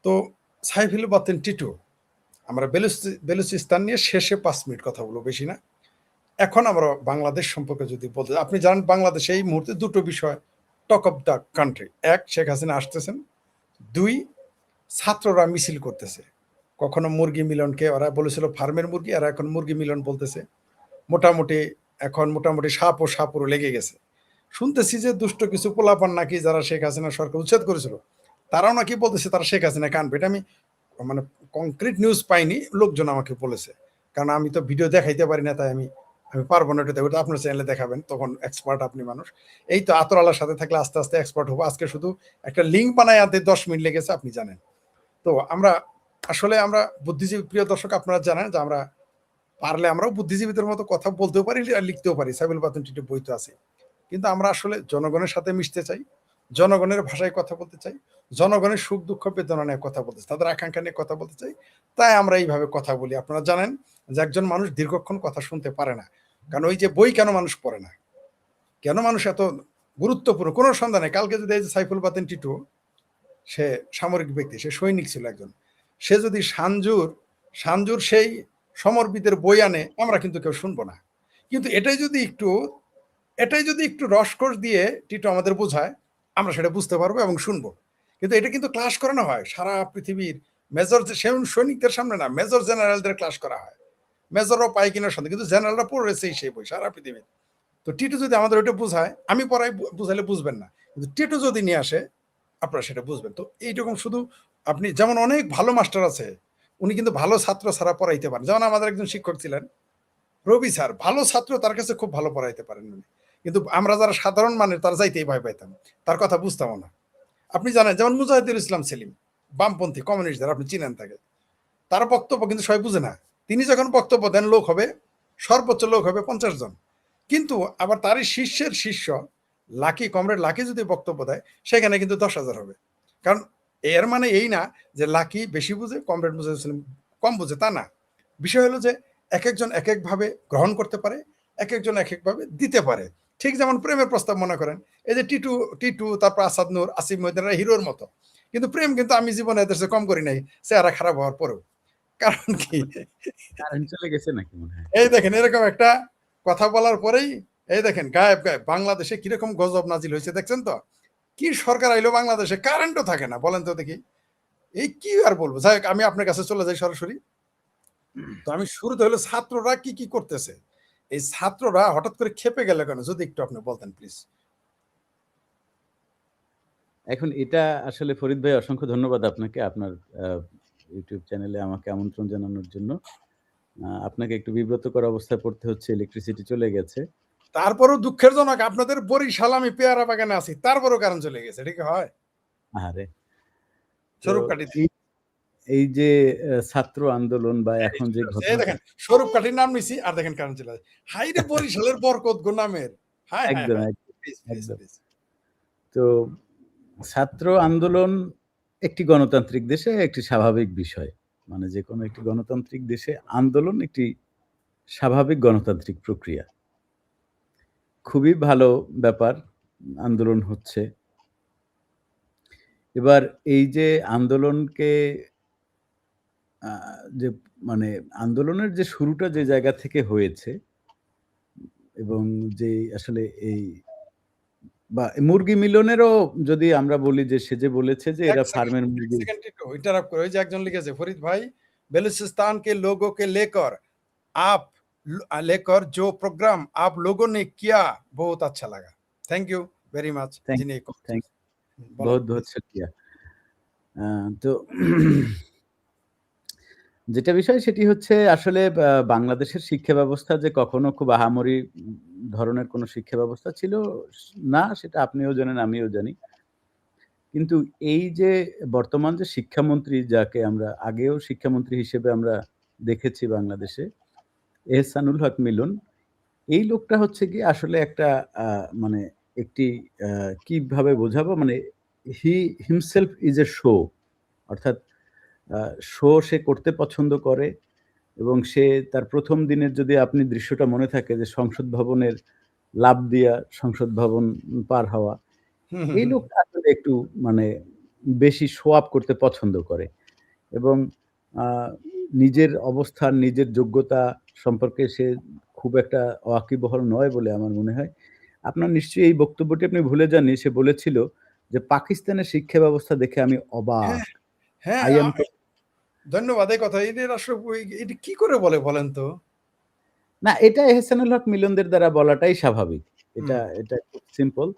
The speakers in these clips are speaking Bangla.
তো সাইফুল টিটু, আমরা বেলুচিস্তান নিয়ে শেষে 5 মিনিট কথা বলবো, বেশি না। এখন আমরা বাংলাদেশ সম্পর্কে যদি বলতে, আপনি জানেন বাংলাদেশে এই মুহূর্তে দুটো বিষয় টক অফ দ্য কান্ট্রি। এক, শেখ হাসিনা আসতেছেন। 2, ছাত্ররা মিছিল করতেছে। কখনো মুরগি মিলনকে ওরা বলেছিল ফার্মের মুরগি, আর এখন মুরগি মিলন বলতেছে। মোটামুটি এখন সাপ ও সাপুরও লেগে গেছে। শুনতেছি যে দুষ্ট কিছু পোলাপান নাকি যারা শেখ হাসিনা সরকার উচ্ছেদ করেছিল, তারাও নাকি বলতেছে তারা শেখ হাসিনা কানবে। এটা আমি মানে কংক্রিট নিউজ পাইনি, লোকজন আমাকে বলেছে। কারণ আমি তো ভিডিও দেখাইতে পারি না, তাই আমি পারবো না। ওটা আপনার চ্যানেলে দেখাবেন, তখন এক্সপার্ট আপনি মানুষ। এই তো আতর আল্লাহর সাথে থাকলে আস্তে আস্তে এক্সপার্ট হবো। আজকে শুধু একটা লিঙ্ক বানায় আনতে 10 মিনিট লেগেছে, আপনি জানেন। তো আমরা বুদ্ধিজীবী, প্রিয় দর্শক, আপনারা জানেন যে আমরা পারলে আমরাও বুদ্ধিজীবীদের মতো কথা বলতেও পারি আর লিখতেও পারি। সাইফুল টিটুর বই তো আছে। কিন্তু আমরা আসলে জনগণের সাথে মিশতে চাই, জনগণের ভাষায় কথা বলতে চাই, জনগণের সুখ দুঃখ বেদনা নিয়ে কথা বলতে চাই, তাদের আকাঙ্ক্ষা নিয়ে কথা বলতে চাই। তাই আমরা এইভাবে কথা বলি। আপনারা জানেন যে একজন মানুষ দীর্ঘক্ষণ কথা শুনতে পারে না। কারণ ওই যে বই কেন মানুষ পড়ে না, কেন মানুষ এত গুরুত্বপূর্ণ কোনো সন্ধান নেই। কালকে যদি এই যে সাইফুল টিটু, সে সামরিক ব্যক্তি, সে সৈনিক ছিল একজন, সে যদি সানজুর সেই সমরবিদের বই আনে, আমরা কিন্তু কেউ শুনবো না। কিন্তু এটাই যদি একটু রসকস দিয়ে টিটু আমাদের বোঝায়, আমরা সেটা বুঝতে পারবো এবং শুনবো। কিন্তু এটা কিন্তু ক্লাস করানো হয় সারা পৃথিবীর মেজর সৈনিকদের সামনে না, মেজর জেনারেলদের ক্লাস করা হয়। মেজরও পায় কিনার সাথে, কিন্তু জেনারেলরা পড়েছেই সেই বই সারা পৃথিবীর। তো টিটু যদি আমাদের ওইটা বোঝায়, আমি পড়াই বুঝাইলে বুঝবেন না, কিন্তু টিটু যদি নিয়ে আসে আপনারা সেটা বুঝবেন। তো এইরকম শুধু আপনি যেমন অনেক ভালো মাস্টার আছে, উনি কিন্তু ভালো ছাত্র ছাড়া পড়াইতে পারেন। যেমন আমাদের একজন শিক্ষক ছিলেন রবি স্যার, ভালো ছাত্র, তার কাছে খুব ভালো পড়াইতে পারেন উনি। কিন্তু আমরা যারা সাধারণ মানের, তারা যাইতেই ভয় পাইতাম, তার কথা বুঝতাম না। আপনি জানেন যেমন মুজাহিদুল ইসলাম সেলিম, বামপন্থী কমিউনিস্টদের আপনি চিনেন তাকে, তার বক্তব্য কিন্তু সবাই বুঝে না। তিনি যখন বক্তব্য দেন, লোক হবে সর্বোচ্চ লোক হবে 50 জন। কিন্তু আবার তারই শিষ্যের শিষ্য কমরেড লাকি যদি বক্তব্য দেয়, সেখানে কিন্তু 10,000 হবে। কারণ এর মানে এই না যে লাকি বেশি বুঝে, কমরেড মুজাহিদুল ইসলাম কম বুঝে, তা না। বিষয় হলো যে এক একজন এক একভাবে গ্রহণ করতে পারে, এক একজন এক একভাবে দিতে পারে। ঠিক যেমন প্রেমের প্রস্তাব মনে করেন, এই যে টিটু তারপর আসাদ নূর, আসিফ মহিউদ্দিন হিরোর মতো। কিন্তু প্রেম কিন্তু আমি জীবনে এদের কম করি নাই, চেহারা খারাপ হওয়ার পরেও। কারণ কি, কারেন্ট চলে গেছে নাকি মনে হয়? এই দেখেন এরকম একটা কথা বলার পরেই এই দেখেন গায়েব বাংলাদেশে কিরকম গজব নাজিল হয়েছে, দেখছেন তো? কি সরকার আইলো বাংলাদেশে, কারেন্টও থাকে না, বলেন তো দেখি। এই কি আর বলবো। যাই হোক, আমি আপনার কাছে চলে যাই সরাসরি। তো আমি শুরুতে হলো ছাত্ররা কি করতেছে, এই ছাত্ররা হঠাৎ করে খেপে গেল কেন, যদি একটু আপনি বলতেন প্লিজ। এখন এটা আসলে ফরিদ ভাই, অসংখ্য ধন্যবাদ আপনাকে, আপনার ইউটিউব চ্যানেলে আমাকে আমন্ত্রণ জানানোর জন্য। আপনাকে একটু বিব্রতকর অবস্থায় পড়তে হচ্ছে, ইলেকট্রিসিটি চলে গেছে। তারপরও দুঃখের জনক, আপনাদের বরিশাল আমি পেয়ারা বাগানে আছি, তারপরও কারণ চলে গেছে, ঠিক হয়? আরে স্বরূপ কাটি, এই যে ছাত্র আন্দোলন বা এখন যে ঘটনা, দেখেন স্বরূপ কাঠির নাম নিছি আর দেখেন কারণ চলে যায়। হাই রে বরিশালের বরকত গো নামের, হাই হাই একদম হাই। একদম। তো ছাত্র আন্দোলন একটি গণতান্ত্রিক দেশে একটি স্বাভাবিক বিষয়। মানে যে কোনো একটি গণতান্ত্রিক দেশে আন্দোলন একটি স্বাভাবিক গণতান্ত্রিক প্রক্রিয়া। খুবই ভালো ব্যাপার, আন্দোলন হচ্ছে। এবার এই যে আন্দোলনকে যে মানে আন্দোলনের যে শুরুটা যে জায়গা থেকে হয়েছে, এবং যে আসলে এই বা মুরগি মিলনেরও যদি আমরা বলি যে সে যে বলেছে যে এরা ফার্মের মুরগি, इंटरप्ट करो। যে একজন লিখেছে, ফরিদ ভাই बेलूचिस्तान के लोगों के लेकर जो प्रोग्राम आप लोगों ने किया बहुत अच्छा लगा। Thank you very much. যিনি থ্যাংক বলেন বহুত বহুত শুকরিয়া। তো যেটা বিষয় সেটি হচ্ছে আসলে বাংলাদেশের শিক্ষা ব্যবস্থা যে কখনো খুব আহামরি ধরনের কোনো শিক্ষা ব্যবস্থা ছিল না, সেটা আপনিও জানেন, আমিও জানি। কিন্তু এই যে বর্তমান যে শিক্ষামন্ত্রী, যাকে আমরা আগেও শিক্ষামন্ত্রী হিসেবে আমরা দেখেছি বাংলাদেশে, এহসানুল হক মিলন, এই লোকটা হচ্ছে গিয়ে আসলে একটা মানে একটি কিভাবে বোঝাবো, মানে he himself is a show. অর্থাৎ শো সে করতে পছন্দ করে, এবং সে তার ১ম দিনের যদি আপনি দৃশ্যটা মনে থাকে যে সংসদ ভবনের লাফ দিয়া সংসদ ভবন পার হওয়া, এই লোকটা আসলে একটু মানে বেশি শো অফ করতে পছন্দ করে এবং আ নিজের অবস্থান, নিজের যোগ্যতা সম্পর্কে সে খুব একটা ওয়াকিবহাল নয় বলে আমার মনে হয়। আপনার নিশ্চয়ই এই বক্তব্যটি আপনি ভুলে যাননি। সে বলেছিল যে, "পাকিস্তানের শিক্ষা ব্যবস্থা দেখে আমি অবাক। হ্যাঁ, হ্যাঁ, I am ধন্যবাদ এই কথা। এদের আসলে এটা কি করে বলে বলেন তো? না, এটা এহসানুল হক মিলনদের দ্বারা বলাটাই স্বাভাবিক। হুম, এটা খুব সিম্পল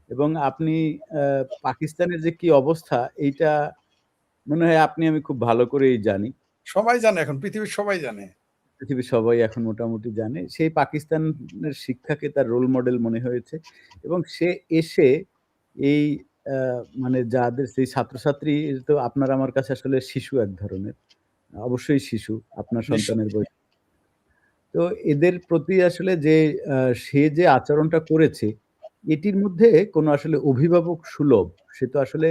এবং আপনি আ পাকিস্তানের যে কি অবস্থা এইটা মনে হয় আপনি আমি খুব ভালো করেই জানি। সবাই জানে এখন, পৃথিবীর সবাই জানে। পৃথিবীর সবাই এখন মোটামুটি জানে। সেই পাকিস্তানের শিক্ষাকে তার রোল মডেল মনে হয়েছে এবং সে এসে এই আ মানে যাদের সেই ছাত্রছাত্রী তো আপনার আমার কাছে আসলে শিশু এক ধরনের। অবশ্যই শিশু, আপনার সন্তানের নিঃসন্দেহে। বয়স। তো এদের প্রতি আসলে যে আ সে যে আচরণটা করেছে, এটির মধ্যে কোনো আসলে অভিভাবক সুলভ, সে তো আসলে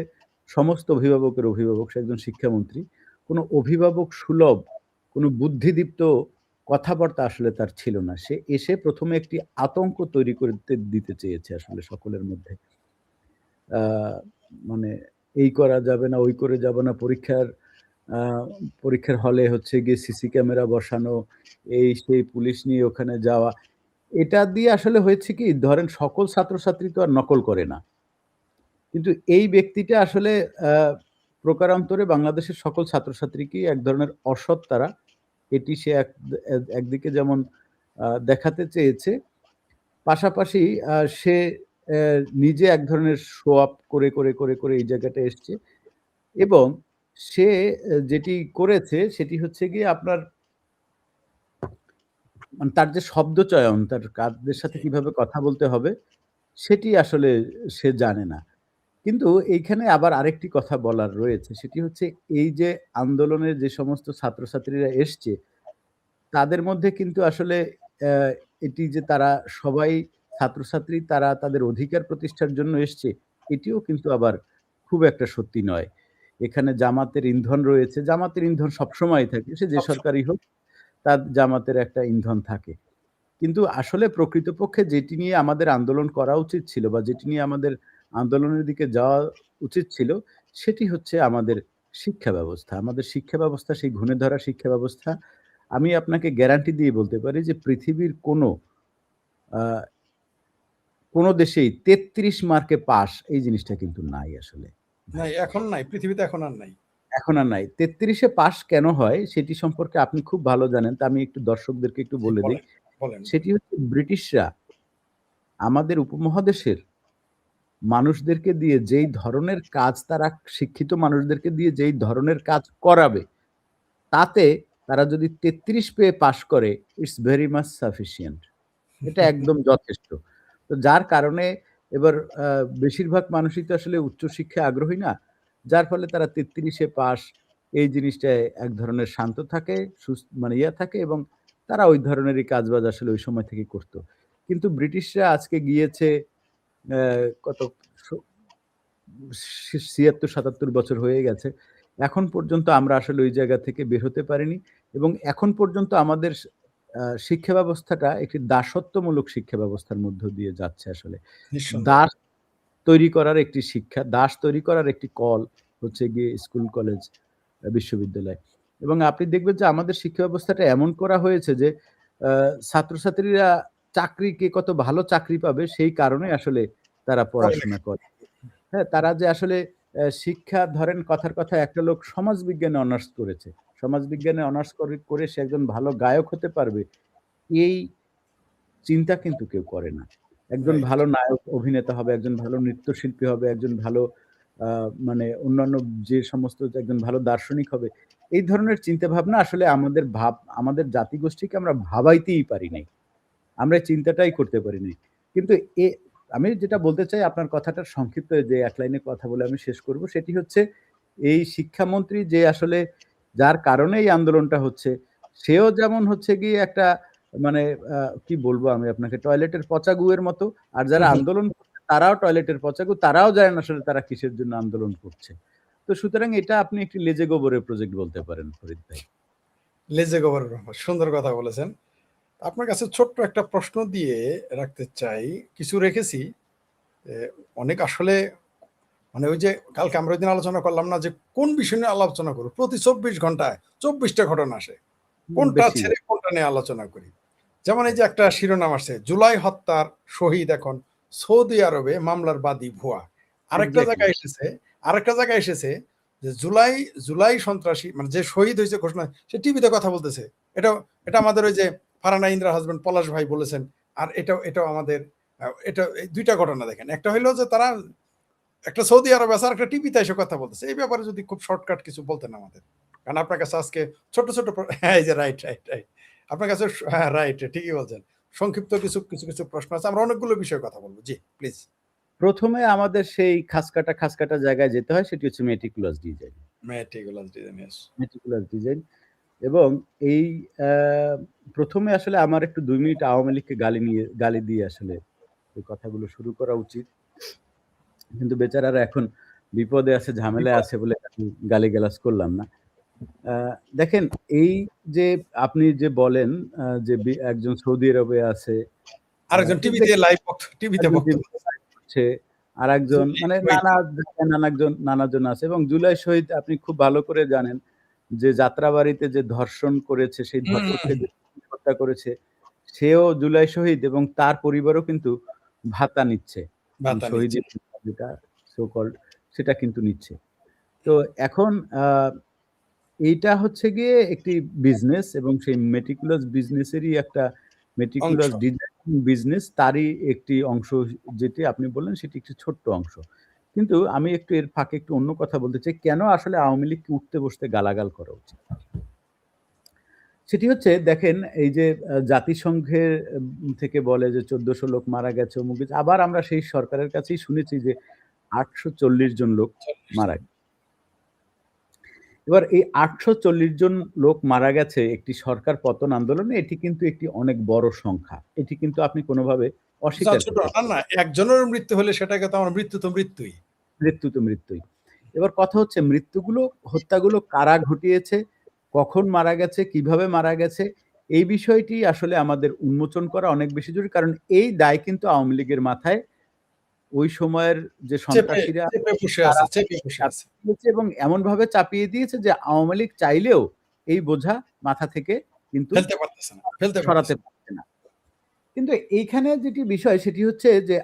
সমস্ত অভিভাবকের অভিভাবক, সে একজন শিক্ষামন্ত্রী। কোনো অভিভাবক সুলভ, কোনো বুদ্ধিদীপ্ত কথাবার্তা আসলে তার ছিল না। সে এসে ১ম এ একটি আতঙ্ক তৈরি করতে দিতে চেয়েছে আসলে সকলের মধ্যে। আ মানে এই করা যাবে না, ওই করে যাব না, আ পরীক্ষার হলে হচ্ছে গিয়ে সিসি ক্যামেরা বসানো, এই সেই পুলিশ নিয়ে ওখানে যাওয়া। এটা দিয়ে আসলে হয়েছে কি ধরেন সকল ছাত্রছাত্রী তো আর নকল করে না। কিন্তু এই ব্যক্তিটা আসলে আ প্রকারান্তরে বাংলাদেশের সকল ছাত্রছাত্রীকেই এক ধরনের অসৎ তারা। এটি সে একদিকে যেমন দেখাতে চেয়েছে, পাশাপাশি সে অ্যা নিজে এক ধরনের শো অফ করে এই জায়গাটায় এসছে এবং সে যেটি করেছে সেটি হচ্ছে গিয়ে আপনার মানে তার যে শব্দচয়ন, তার কাদের সাথে জি, কিভাবে কথা বলতে হবে, সেটি আসলে সে জানে না। কিন্তু এইখানে আবার আরেকটি কথা বলার রয়েছে। সেটি হচ্ছে এই যে আন্দোলনের যে সমস্ত ছাত্রছাত্রীরা এসছে, তাদের মধ্যে কিন্তু আসলে অ্যা এটি যে তারা সবাই ছাত্রছাত্রী তারা তাদের অধিকার প্রতিষ্ঠার জন্য এসছে, এটিও কিন্তু আবার খুব একটা সত্যি নয়। এখানে জামাতের ইন্ধন রয়েছে। জামাতের ইন্ধন সবসময়ই থাকে। সে যে সবসময়। সরকারই হোক, তার জামাতের একটা ইন্ধন থাকে। কিন্তু আসলে প্রকৃতপক্ষে যেটি নিয়ে আমাদের আন্দোলন করা উচিত ছিল বা যেটি নিয়ে আমাদের আন্দোলনের দিকে যাওয়া উচিত ছিল, সেটি হচ্ছে আমাদের শিক্ষা ব্যবস্থা। আমাদের শিক্ষা ব্যবস্থা সেই ঘুণে ধরা শিক্ষা ব্যবস্থা। আমি আপনাকে গ্যারান্টি দিয়ে বলতে পারি যে পৃথিবীর আ কোনো দেশেই ৩৩ মার্কে পাস এই জিনিসটা কিন্তু নাই আসলে ভাই। নাই, এখন নাই। পৃথিবীতে এখন আর নাই। এখন আর নাই। ৩৩ এ পাস কেন হয় সেটি সম্পর্কে আপনি খুব ভালো জানেন। তা আমি একটু দর্শকদেরকে একটু জি, বলে দেই। বলেন, বলেন, সেটি বলেন। হচ্ছে ব্রিটিশরা আমাদের উপমহাদেশের মানুষদেরকে দিয়ে যেই ধরনের কাজ তারা শিক্ষিত মানুষদেরকে দিয়ে যেই ধরনের কাজ করাবে, তাতে তারা যদি ৩৩ পেয়ে পাস করে, ইটস ভেরি মাচ সাফিসিয়েন্ট। এটা একদম যথেষ্ট। তো যার কারণে এবার আ বেশিরভাগ মানুষই তো আসলে উচ্চশিক্ষায় আগ্রহী না। যার ফলে তারা ৩৩ এ পাস এই জিনিসটায় এক ধরনের শান্ত থাকে, মানে থাকে এবং তারা ওই ধরনেরই কাজবাজ আসলে ওই সময় থেকেই করত। কিন্তু ব্রিটিশরা আজকে গিয়েছে অ্যা কত স ৭৬-৭৭ বছর হয়ে গেছে। এখন পর্যন্ত আমরা আসলে ওই জায়গা থেকে বের হতে পারিনি এবং এখন পর্যন্ত আমাদের শিক্ষা ব্যবস্থাটা একটি দাসত্বমূলক শিক্ষা ব্যবস্থার মধ্য দিয়ে যাচ্ছে আসলে। নিঃসন্দেহে। দাস তৈরি করার একটি শিক্ষা, দাস তৈরি করার একটি কল হচ্ছে গিয়ে স্কুল, কলেজ, বিশ্ববিদ্যালয়। এবং আপনি দেখবেন যে আমাদের শিক্ষা ব্যবস্থাটা এমন করা হয়েছে যে আ ছাত্রছাত্রীরা কে কত ভালো চাকরি পাবে সেই কারণে আসলে তারা পড়াশোনা পড়ালেখা। করে। হ্যাঁ, তারা যে আসলে শিক্ষা ধরেন কথার কথা একটা লোক সমাজবিজ্ঞানে অনার্স করেছে। সমাজবিজ্ঞানে অনার্স করে সে একজন ভালো গায়ক হতে পারবে। এই চিন্তা কিন্তু কেউ করে না। একজন রাইট। ভালো নায়ক, অভিনেতা হবে, একজন ভালো নৃত্যশিল্পী হবে, একজন ভালো আ মানে অন্যান্য যে সমস্ত একজন ভালো দার্শনিক হবে। এই ধরনের চিন্তাভাবনা আসলে আমাদের জাতিগোষ্ঠীকে আমরা ভাবাইতেই পারি নাই। আমরা এই চিন্তাটাই করতে পারি নাই। কিন্তু এ আমি যেটা বলতে চাই আপনার কথাটার সংক্ষিপ্ত যে এক লাইনে কথা বলে আমি শেষ করব। সেটি হচ্ছে এই শিক্ষামন্ত্রী যে আসলে যার কারণে এই আন্দোলনটা হচ্ছে, সেও যেমন হচ্ছে গিয়ে একটা মানে আ কি বলবো আমি আপনাকে টয়লেটের পচা গুয়ের মতো। আর হু, যারা হু। আন্দোলন করছে তারাও টয়লেটের পচা গু, তারাও জানে না আসলে তারা কিসের জন্য আন্দোলন করছে। তো সুতরাং এটা আপনি একটি লেজে গোবরের প্রজেক্ট বলতে পারেন ফরিদ ভাই। লেজে গোবরের ব্যাপার। সুন্দর কথা বলেছেন। আপনার কাছে ছোট্ট একটা প্রশ্ন দিয়ে রাখতে চাই। কিছু রেখেছি। এ অনেক আসলে মানে ওই যে কালকে আমরা ওই দিন আলোচনা করলাম না যে কোন বিষয় নিয়ে আলোচনা করবো, প্রতি 24 ঘন্টায় 24টা ঘটনা আসে, কোনটা বেশি। ছেড়ে কোনটা নিয়ে আলোচনা করি। যেমন এই যে একটা শিরোনাম আসছে, জুলাই হত্যার শহীদ এখন সৌদি আরবে, মামলার বাদী ভুয়া। আরেকটা এক্সাক্টলি। জায়গায় এসেছে, আরেকটা জায়গায় এসেছে যে জুলাই জুলাই সন্ত্রাসী মানে যে শহীদ হয়েছে ঘোষণা, সে টিভিতে কথা বলতেছে। এটা এটা আমাদের ওই যে ফারহানা ইন্দ্রা হাজবেন্ড পলাশ ভাই বলেছেন। আর এটাও আমাদের এটা এই দুইটা ঘটনা দেখেন, একটা হইলো যে তারা একটা সৌদি আরব আছে আর একটা টিভিতে এসে কথা বলতেছে। এই ব্যাপারে যদি খুব শর্টকাট কিছু বলতেন আমাদের, কারণ আপনার কাছে আজকে ছোট ছোট হ্যাঁ এই যে রাইট রাইট রাইট আপনার কাছে হ্যাঁ রাইট ঠিকই বলছেন, সংক্ষিপ্ত কিছু কিছু কিছু প্রশ্ন আছে, আমরা অনেকগুলো বিষয়ে কথা বলবো। জি প্লিজ। প্রথমে আমাদের সেই খাসকাটা জায়গায় যেতে হয়, সেটি হচ্ছে meticulous design. Meticulous design, yes. Meticulous design এবং এই আ ১ম এ আসলে আমার একটু ২ মিনিট আওয়ামী লীগকে গালি দিয়ে আসলে এই কথাগুলো শুরু করা উচিত। কিন্তু বেচারারা এখন বিপদে আছে, ঝামেলায় বিপদ। আছে বলে আমি গালিগালাজ করলাম না। আ দেখেন, এই যে আপনি যে বলেন যে একজন সৌদি আরবে আছে, আরেকজন তো টিভিতে দেখুন, লাইভ টিভিতে একজন বক্তব্য করছে, আরেকজন জুলাই মানে শহীদ। নানা জায়গায় নানাজন আছে এবং জুলাই শহীদ আপনি খুব ভালো করে জানেন যে যাত্রাবাড়ীতে যে ধর্ষণ করেছে, সেই ধর্ষককে যে হত্যা করেছে, সেও জুলাই শহীদ এবং তার পরিবারও কিন্তু ভাতা নিচ্ছে। ভাতা নিচ্ছে। শহীদের যেটা সো কল্ড সেটা কিন্তু নিচ্ছে। তো এখন এইটা হচ্ছে গিয়ে একটি বিজনেস এবং সেই মেটিকুলাস বিজনেসেরই একটা অংশ। মেটিকুলাস ডিজাইন বিজনেস, তারই একটি অংশ যেটি আপনি বললেন, সেটি একটি ছোট্ট অংশ। কিন্তু আমি একটু এর ফাঁকে একটু অন্য কথা বলতে চাই। কেন আসলে আওয়ামী লীগকে উঠতে বসতে গালাগাল করা উচিত? সেটি হচ্ছে দেখেন, এই যে জাতিসংঘের থেকে বলে যে ১৪০০ লোক মারা গেছে, অমুক কিছু। আবার আমরা সেই সরকারের কাছেই শুনেছি যে ৮৪০ জন লোক মারা গেছে। এবার এই ৮৪০ জন লোক মারা গেছে একটি সরকার পতন আন্দোলনে, এটি কিন্তু একটি অনেক বড় সংখ্যা। এটি কিন্তু আপনি কোনোভাবে অস্বীকার ছোট করতে না পারবেন না, একজনের মৃত্যু হলে সেটাকে তো আমার মৃত্যু তো মৃত্যুই। মৃত্যু তো মৃত্যুই। এবার কথা হচ্ছে হত্যাগুলো কারা ঘটিয়েছে, কখন মারা গেছে, কিভাবে মারা গেছে, এই বিষয়টি আসলে আমাদের উন্মোচন করা অনেক বেশি জরুরি। কারণ এই দায় কিন্তু আওয়ামী লীগের মাথায় ওই সময়ের যে চেপে সন্ত্রাসীরা চেপে বসে আছে, তারা চেপে বসে আছে। চাপিয়ে দিয়েছে এবং এমনভাবে চাপিয়ে দিয়েছে যে আওয়ামী লীগ চাইলেও এই বোঝা মাথা থেকে কিন্তু ফেলতে পারতেছে না, ফেলতে সরাতে পারতেছে না। পারছে না। কিন্তু এইখানে যেটি বিষয় সেটি হচ্ছে যে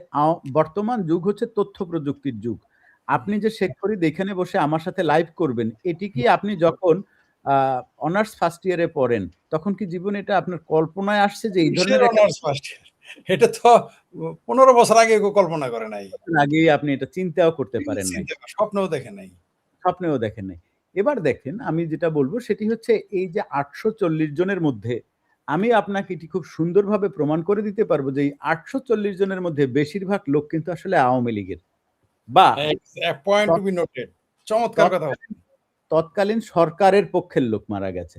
বর্তমান যুগ হচ্ছে তথ্য প্রযুক্তির যুগ। আপনি যে শেখ ফরিদ এখানে বসে আমার সাথে লাইভ করবেন, এটি কি আপনি যখন আ অনার্স ফার্স্ট ইয়ারে পড়েন, তখন কি জীবনে এটা আপনার কল্পনায় আসছে যে এই কিসের ধরনের একটা অনার্স ফার্স্ট ইয়ার? এটা তো ১৫ বছর আগে কেউ কল্পনা করে নাই। আগেই আপনি এটা চিন্তাও করতে পারেন নাই। স্বপ্নেও দেখে নাই। স্বপ্নেও দেখেন নাই। এবার দেখেন, আমি যেটা বলব সেটি হচ্ছে এই যে ৮৪০ জনের মধ্যে আমি আপনাকে এটি খুব সুন্দরভাবে প্রমাণ করে দিতে পারব যে এই ৮৪০ জনের মধ্যে বেশিরভাগ লোক কিন্তু আসলে আওয়ামী লীগের বা পয়েন্ট টু তৎ বি নোটেড। চমৎকার কথা বলছেন। তৎকালীন তৎকালীন সরকারের পক্ষের লোক মারা গেছে।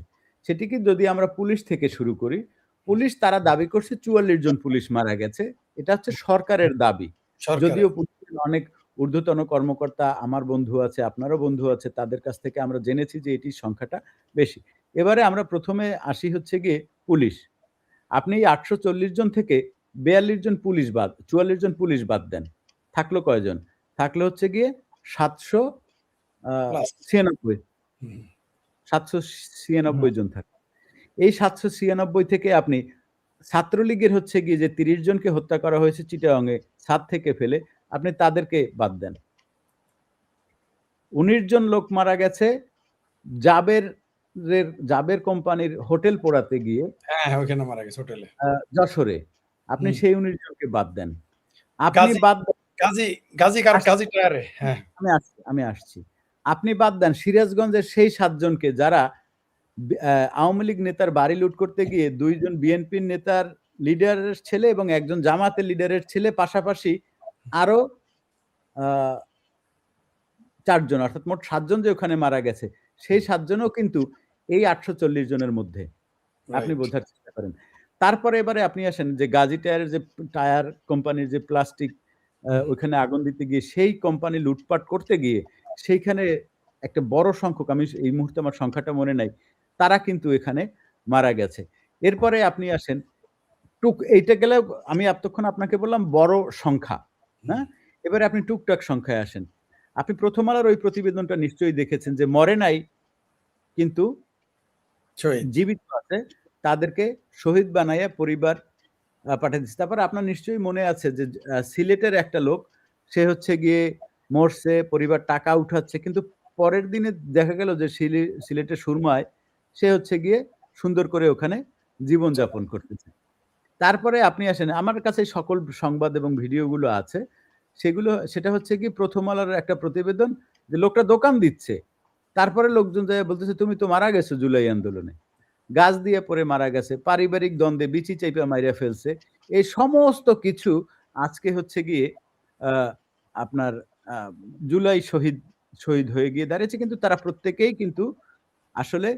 সেটিকে যদি আমরা পুলিশ থেকে শুরু করি, পুলিশ তারা দাবি করছে ৪৪ জন পুলিশ মারা গেছে। এটা হচ্ছে সরকারের দাবি। যদিও সরকারের। পুলিশের অনেক ঊর্ধ্বতন কর্মকর্তা, আমার বন্ধু আছে, আপনারও বন্ধু আছে, তাদের কাছ থেকে আমরা জেনেছি যে এটির সংখ্যাটা বেশি। এবারে আমরা ১ম এ আসি হচ্ছে গিয়ে পুলিশ। আপনি এই ৮৪০ জন থেকে ৪২ জন পুলিশ ৪৪ জন পুলিশ বাদ দেন। থাকলো কয়জন? থাকলো হচ্ছে গিয়ে ৭০০ আ প্লাস। ৯৬ হুম, ৭৯৬ জন থাকে। এই ৭৯৬ থেকে আপনি ছাত্রলীগের হচ্ছে গিয়ে যে ৩০ জনকে হত্যা করা হয়েছে চিটাগংয়ে ছাদ থেকে ফেলে, আপনি তাদেরকে বাদ দেন। ১৯ জন লোক মারা গেছে জাবের কোম্পানির হোটেল পোড়াতে গিয়ে হ্যাঁ, হ্যাঁ, ওইখানে মারা গেছে হোটেলে। আ যশোরে। আপনি হুম। সেই ১৯ জনকে বাদ দেন। আপনি গাজী বাদ দেন গাজী গাজী কার আস গাজী টায়ারে। হ্যাঁ। আমি আসছি। আপনি বাদ দেন সিরাজগঞ্জের সেই ৭ জনকে যারা আওয়ামী লীগ নেতার বাড়ি লুট করতে গিয়ে ২ জন বিএনপির নেতার লিডারের ছেলে এবং একজন জামাতের লিডারের ছেলে, পাশাপাশি আরো আ ৪ জন, অর্থাৎ মোট ৭ জন যে ওখানে মারা গেছে, সেই ৭ জনও কিন্তু এই ৮৪০ জনের মধ্যে। আপনি রাইট। বোঝার চেষ্টা করেন। তারপরে এবারে আপনি আসেন যে গাজী টায়ারের যে টায়ার কোম্পানির যে প্লাস্টিক ওইখানে আগুন দিতে গিয়ে সেই কোম্পানি লুটপাট করতে গিয়ে সেইখানে একটা বড় সংখ্যক, আমি এই মুহূর্তে আমার সংখ্যাটা মনে নাই, তারা কিন্তু এখানে মারা গেছে। এরপরে আপনি আসেন এইটা গেলেও আমি এতক্ষণ আপনাকে বললাম বড় সংখ্যা, হ্যাঁ? এবারে আপনি টুকটাক সংখ্যায় আসেন। আপনি প্রথম আলোর ওই প্রতিবেদনটা নিশ্চয়ই দেখেছেন যে মরে নাই কিন্তু শহীদ। জীবিত আছে, তাদেরকে শহীদ বানাইয়া পরিবার পাঠিয়ে দিচ্ছে। তারপরে আপনার নিশ্চয়ই মনে আছে যে সিলেটের একটা লোক, সে হচ্ছে গিয়ে মরছে, পরিবার টাকা উঠাচ্ছে, কিন্তু পরের দিনে দেখা গেল যে সিলেটের সুরমায় সে হচ্ছে গিয়ে সুন্দর করে ওখানে জীবনযাপন করতেছে। তারপরে আপনি আসেন, আমার কাছে সকল সংবাদ এবং ভিডিওগুলো আছে। সেটা হচ্ছে কি প্রথম আলোর একটা প্রতিবেদন যে লোকটা দোকান দিচ্ছে। তারপরে লোকজন যাইয়া বলতেছে, "তুমি তো মারা গেছো জুলাই আন্দোলনে।" গাছ দিয়ে পড়ে মারা গেছে, পারিবারিক দ্বন্দ্বে বিচি চাইপা মাইরা ফেলছে। এই সমস্ত কিছু আজকে হচ্ছে গিয়ে আ আপনার আ জুলাই শহীদ হয়ে গিয়ে দাঁড়িয়েছে, কিন্তু তারা প্রত্যেকেই কিন্তু আসলে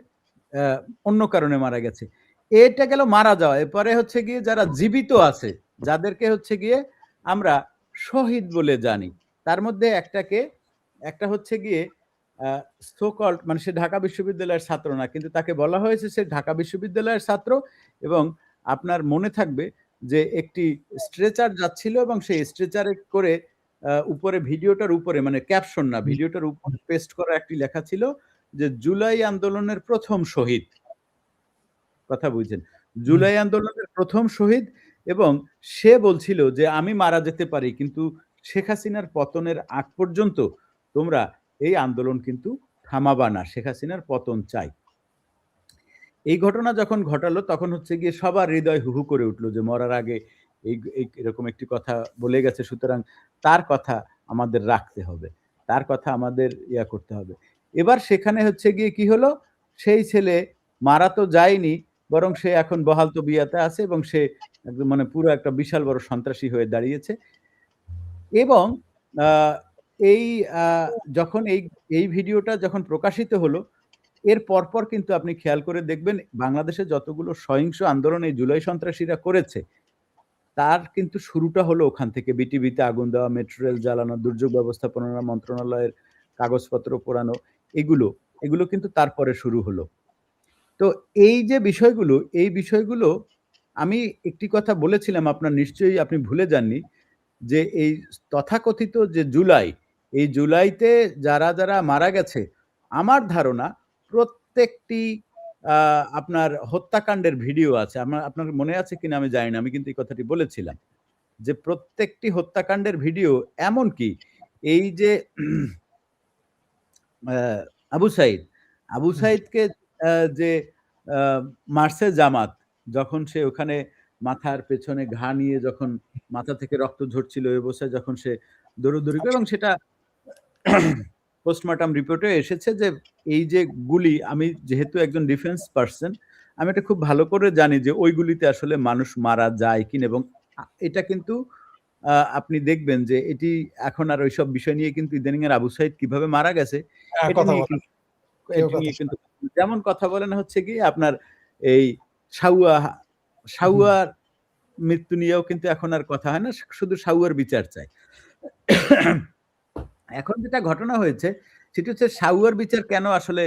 আ অন্য কারণে মারা গেছে। এটা গেল মারা যাওয়া। এরপরে হচ্ছে গিয়ে যারা জীবিত আছে, যাদেরকে হচ্ছে গিয়ে আমরা শহীদ বলে জানি। তার মধ্যে একটা হচ্ছে গিয়ে আ সো কল্ড, মানে সে ঢাকা বিশ্ববিদ্যালয়ের ছাত্র না। কিন্তু তাকে বলা হয়েছে সে ঢাকা বিশ্ববিদ্যালয়ের ছাত্র, এবং আপনার মনে থাকবে যে একটি স্ট্রেচার যাচ্ছিল এবং সেই স্ট্রেচারে করে উপরে, ভিডিওটার উপরে, মানে ক্যাপশন না, ভিডিওটার উপরে পেস্ট করা একটি লেখা ছিল যে জুলাই আন্দোলনের ১ম শহীদ। কথা বুঝছেন? জুলাই আন্দোলনের ১ম শহীদ, এবং সে বলছিল যে আমি মারা যেতে পারি, কিন্তু শেখ হাসিনার পতনের আগ পর্যন্ত তোমরা এই আন্দোলন কিন্তু থামাবা না। শেখ হাসিনার পতন চাই। এই ঘটনা যখন ঘটালো তখন হচ্ছে গিয়ে সবার হৃদয় হু, হু করে উঠল যে মরার আগে এরকম একটি কথা বলে গেছে, সুতরাং তার কথা আমাদের রাখতে হবে। তার কথা আমাদের করতে হবে। এবার সেখানে হচ্ছে গিয়ে কি হলো? সেই ছেলে মারা তো যায়নি, বরং সে এখন বহাল তবিয়াতে আছে এবং সে একদম মানে পুরো একটা বিশাল বড় সন্ত্রাসী হয়ে দাঁড়িয়েছে। এবং আ এই আ যখন এই ভিডিওটা যখন প্রকাশিত হলো, এর পরপর কিন্তু আপনি খেয়াল করে দেখবেন বাংলাদেশে যতগুলো সহিংস আন্দোলন এই জুলাই সন্ত্রাসীরা করেছে, তার কিন্তু শুরুটা হলো ওখান থেকে। বিটিভিতে আগুন দেওয়া, মেট্রো রেল জ্বালানো, দুর্যোগ ব্যবস্থাপনা মন্ত্রণালয়ের কাগজপত্র পোড়ানো, এগুলো কিন্তু তারপরে শুরু হলো। তো এই যে বিষয়গুলো, এই বিষয়গুলো আমি একটি কথা বলেছিলাম, আপনার নিশ্চয়ই আপনি ভুলে যাননি, যে এই তথাকথিত যে জুলাই, এই জুলাইতে যারা মারা গেছে, আমার ধারণা প্রত্যেকটি আ আপনার হত্যাকাণ্ডের ভিডিও আছে। আপনার মনে আছে কিনা আমি জানি না। আমি কিন্তু এই কথাটি বলেছিলাম। যে প্রত্যেকটি হত্যাকাণ্ডের ভিডিও, এমনকি এই যে আ আবু সাইদ, আবু সাইদকে যে আ মারছে জামাত, যখন সে ওখানে মাথার পেছনে ঘা নিয়ে যখন মাথা থেকে রক্ত ঝরছিল ওই অবস্থায়, যখন সে দৌড়াদৌড়ি করে, এবং সেটা পোস্টমর্টম রিপোর্টে এসেছে যে এই যে গুলি, আমি যেহেতু একজন ডিফেন্স পারসন, আমি এটা খুব ভালো করে জানি যে ওই গুলিতে আসলে মানুষ মারা যায় কিনা, এবং এটা কিন্তু আপনি দেখবেন যে এটি এখন আর ওইসব বিষয় নিয়ে কিন্তু ইদানিং আর আবু সাইদ কিভাবে মারা গেছে হ্যাঁ, এটা কথা নিয়ে বলেন। কিন্তু কেউ এটি কথা নিয়ে কিন্তু যেমন কথা বলেন হচ্ছে গিয়ে আপনার এই সাউয়া হুম, সাউয়ার মৃত্যু নিয়েও কিন্তু এখন আর কথা হয় না। শুধু সাউয়ার বিচার চায়। এখন যেটা ঘটনা হয়েছে সেটি হচ্ছে সাউয়ার বিচার কেন আসলে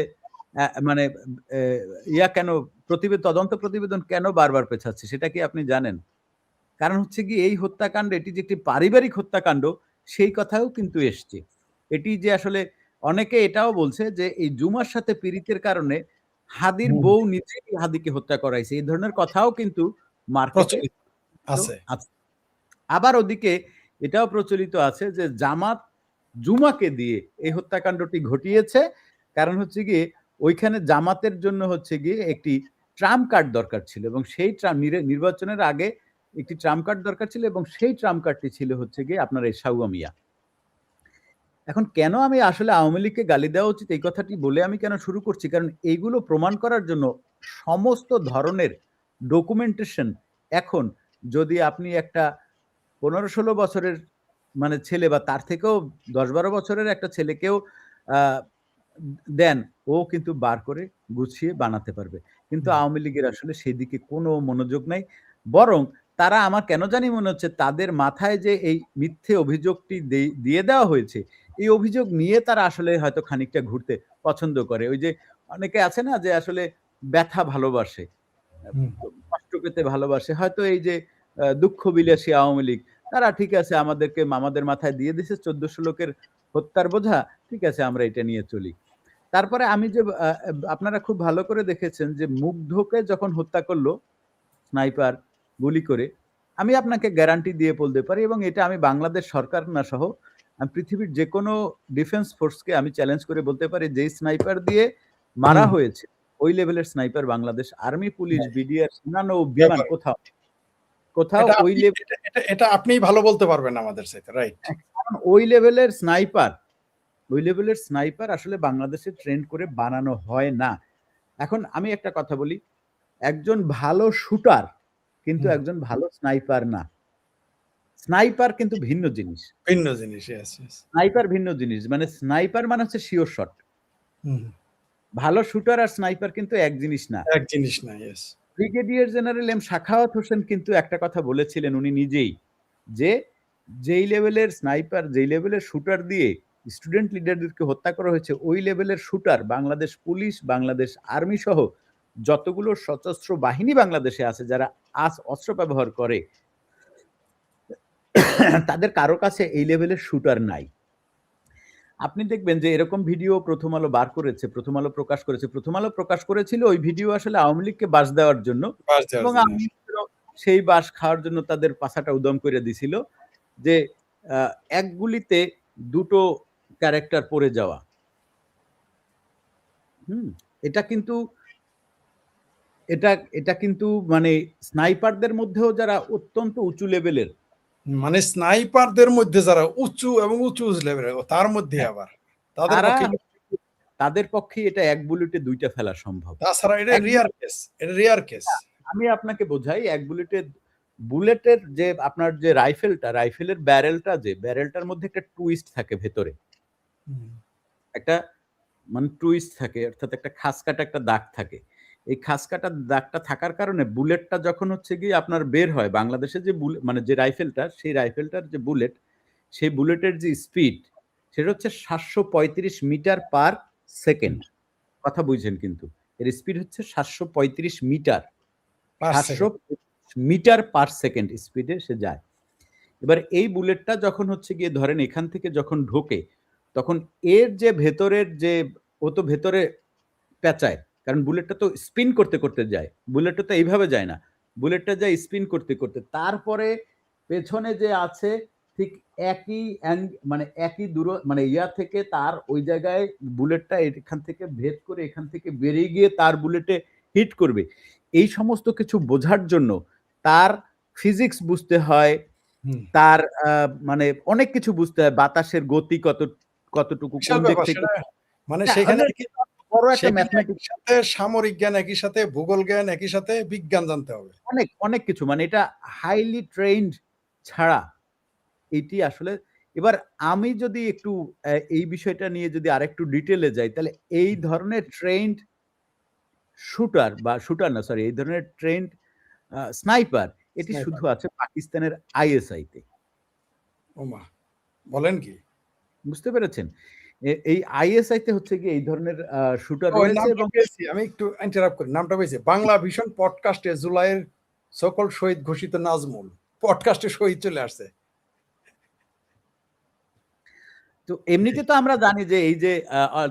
মানে এ কেন তদন্ত প্রতিবেদন কেন বারবার পেছাচ্ছে সেটা কি আপনি জানেন? কারণ হচ্ছে গিয়ে এই হত্যাকাণ্ড, এটি যে একটি পারিবারিক হত্যাকাণ্ড সেই কথাও কিন্তু এসছে। এটি যে আসলে অনেকে এটাও বলছে যে এই জুমার সাথে পীড়িতের কারণে হাদির হুম, বউ নিজেই হাদিকে হত্যা করাইছে। এই ধরনের কথাও কিন্তু মার্কেটে প্রচলিত আছে। আছে। আবার ওদিকে এটাও প্রচলিত আছে যে জামাত জুমাকে দিয়ে এই হত্যাকাণ্ডটি ঘটিয়েছে। কারণ হচ্ছে গিয়ে ওইখানে জামাতের জন্য হচ্ছে গিয়ে একটি ট্রাম্প কার্ড দরকার ছিল, এবং সেই নির্বাচনের আগে একটি ট্রাম্প কার্ড দরকার ছিল, এবং সেই ট্রাম্প কার্ডটি ছিল হচ্ছে গিয়ে আপনার এই সাউয়া মিয়া। এখন কেন আমি আসলে আওয়ামী লীগকে গালি দেওয়া উচিত এই কথাটি বলে আমি কেন শুরু করছি? কারণ এইগুলো প্রমাণ করার জন্য সমস্ত ধরনের ডকুমেন্টেশন এখন, যদি আপনি একটা ১৫-১৬ বছরের মানে ছেলে বা তার থেকেও ১০-১২ বছরের একটা ছেলেকেও আ দেন, ও কিন্তু বার করে গুছিয়ে বানাতে পারবে। কিন্তু হুম, আওয়ামী লীগের আসলে সেদিকে কোনো মনোযোগ নাই। বরং তারা, আমার কেন জানি মনে হচ্ছে তাদের মাথায় যে এই মিথ্যে অভিযোগটি দিয়ে দেওয়া হয়েছে, এই অভিযোগ নিয়ে তারা আসলে হয়তো খানিকটা ঘুরতে পছন্দ করে। ওই যে অনেকে আছে না যে আসলে ব্যথা ভালোবাসে। হুম, কষ্ট পেতে ভালোবাসে। হয়তো এই যে দুঃখ বিলাসী আওয়ামী লীগ, তারা ঠিক আছে আমাদের মাথায় দিয়ে দিছে ১৪০০ লোকের হত্যার বোঝা, ঠিক আছে আমরা এটা নিয়ে চলি। তারপরে আমি যে আপনারা খুব ভালো করে দেখেছেন যে মুগ্ধকে যখন হত্যা করলো স্নাইপার গুলি করে, আমি আপনাকে গ্যারান্টি দিয়ে বলতে পারি এবং এটা আমি বাংলাদেশ সরকার না সহ আমি পৃথিবীর যেকোনো ডিফেন্স ফোর্সকে আমি চ্যালেঞ্জ করে বলতে পারি যেই স্নাইপার দিয়ে মারা হুম, হয়েছে, ওই লেভেলের স্নাইপার বাংলাদেশ আর্মি, পুলিশ, হ্যাঁ, বিডিআর, সেনা, নৌ, বিমান ব্যবহার কোথাও এটা ওই আপনি লেভেল এটা আপনিই ভালো বলতে পারবেন আমাদের চাইতে, রাইট? কারণ ওই লেভেলের স্নাইপার আসলে বাংলাদেশে ট্রেন্ড করে বানানো হয় না। এখন আমি একটা কথা বলি, একজন ভালো শুটার কিন্তু হুম, একজন ভালো স্নাইপার না। স্নাইপার কিন্তু ভিন্ন জিনিস। ভিন্ন জিনিস, ইয়েস, ইয়েস। স্নাইপার ভিন্ন জিনিস। মানে স্নাইপার মানে হচ্ছে সিওর শট। হুম, ভালো শুটার আর স্নাইপার কিন্তু এক জিনিস না। এক জিনিস না, yes. Brigadier general M Sakhawat Hossain কিন্তু একটা কথা বলেছিলেন উনি নিজেই যে, যেই লেভেলের স্নাইপার, যেই লেভেলের শুটার দিয়ে স্টুডেন্ট লিডারদেরকে হত্যা করা হয়েছে, ওই লেভেলের shooter Bangladesh police, Bangladesh army সহ যতগুলো সশস্ত্র বাহিনী বাংলাদেশে আছে যারা অস্ত্র ব্যবহার করে তাদের কারো কাছে এই লেভেলের শুটার নাই। আপনি দেখবেন যে এরকম ভিডিও প্রথম আলো বার করেছে, প্রথম আলো প্রকাশ করেছে। প্রথম আলো প্রকাশ করেছিল ওই ভিডিও আসলে আওয়ামী লীগকে বাস দেওয়ার জন্য বাস দেওয়ার এবং জন্য। আওয়ামী লীগেরও সেই বাস খাওয়ার জন্য তাদের পাছাটা উদম করে দিছিল যে এক গুলিতে ২ টো ক্যারেক্টার পড়ে যাওয়া। হুম? এটা কিন্তু এটা এটা কিন্তু মানে স্নাইপারদের মধ্যেও যারা অত্যন্ত উঁচু লেভেলের মানে স্নাইপারদের মধ্যে যারা উঁচু এবং উঁচু লেভেলের, তার মধ্যে হ্যাঁ, আবার তাদের তারা পক্ষে তাদের পক্ষে এটা এক বুলেটে ২ টা ফেলা সম্ভব। তাছাড়া এটা এক রিয়ার কেস, এটা রিয়ার কেস। আমি আপনাকে বোঝাই এক বুলেটের যে আপনার যে রাইফেলের ব্যারেলটার মধ্যে একটা টুইস্ট থাকে ভেতরে। একটা মানে টুইস্ট থাকে অর্থাৎ একটা খাঁজকাটা একটা দাগ থাকে। এই খাঁজকাটা দাগটা থাকার কারণে বুলেটটা যখন হচ্ছে গিয়ে আপনার বের হয় বাংলাদেশে যে মানে যে রাইফেলটা সেই রাইফেলটার যে বুলেট, সেই বুলেটের যে স্পিড সেটা হচ্ছে ৭৩৫ মিটার পার সেকেন্ড। কথা বুঝছেন কিন্তু। এর স্পিড হচ্ছে ৭৩৫ মিটার। পার ৭০০ সেকেন্ড। মিটার পার সেকেন্ড স্পিডে সে যায়। এবার এই বুলেটটা যখন হচ্ছে গিয়ে ধরেন এখান থেকে যখন ঢোকে, তখন এর যে ভেতরের যে ও তো ভেতরে পেঁচায়। কারণ বুলেটটা তো স্পিন করতে, করতে যায়। বুলেটটা তো এইভাবে যায় না। বুলেটটা যায় স্পিন করতে, করতে। তারপরে পেছনে যে আছে ঠিক একই মানে একই মানে ইয়া থেকে তার ওই জায়গায় বুলেটটা এখান থেকে ভেদ করে এখান থেকে বেরিয়ে গিয়ে তার বুলেটে হিট করবে। এই সমস্ত কিছু বোঝার জন্য তার ফিজিক্স বুঝতে হয়, হুম, তার মানে অনেক কিছু বুঝতে হয়। বাতাসের গতি কতটুকু কোন বিশাল দিক ব্যাপার থেকে সেটা। মানে এটা সেখানে অনেক বড় একটা সেখানে একই ম্যাথমেটিক্স সাথে সামরিক জ্ঞান, একই সাথে ভূগোল জ্ঞান, একই সাথে বিজ্ঞান জানতে হবে। অনেক কিছু মানে এটা হাইলি ট্রেইনড ছাড়া এটি আসলে এবার আমি যদি একটু এই বিষয়টা নিয়ে যদি আরেকটু ডিটেইলে যাই তাহলে এই ধরনের ট্রেইনড শুটার না সরি এই ধরনের ট্রেইনড স্নাইপার এটি স্নাইপার। শুধু আছে পাকিস্তানের আইএসআই তে। ওমা! বলেন কি? বুঝতে পেরেছেন? এই আইএসআই তে হচ্ছে গিয়ে এই ধরনের শুটার ওই রয়েছে নামটা এবং পেয়েছি। আমি একটু ইন্টারাপ্ট করি। নামটা পেয়েছি। বাংলা ভিশন পডকাস্টে জুলাইয়ের সকল শহীদ ঘোষিত নাজমুল। পডকাস্টে শহীদ চলে আসছে। তো এমনিতে তো আমরা জানি যে এই যে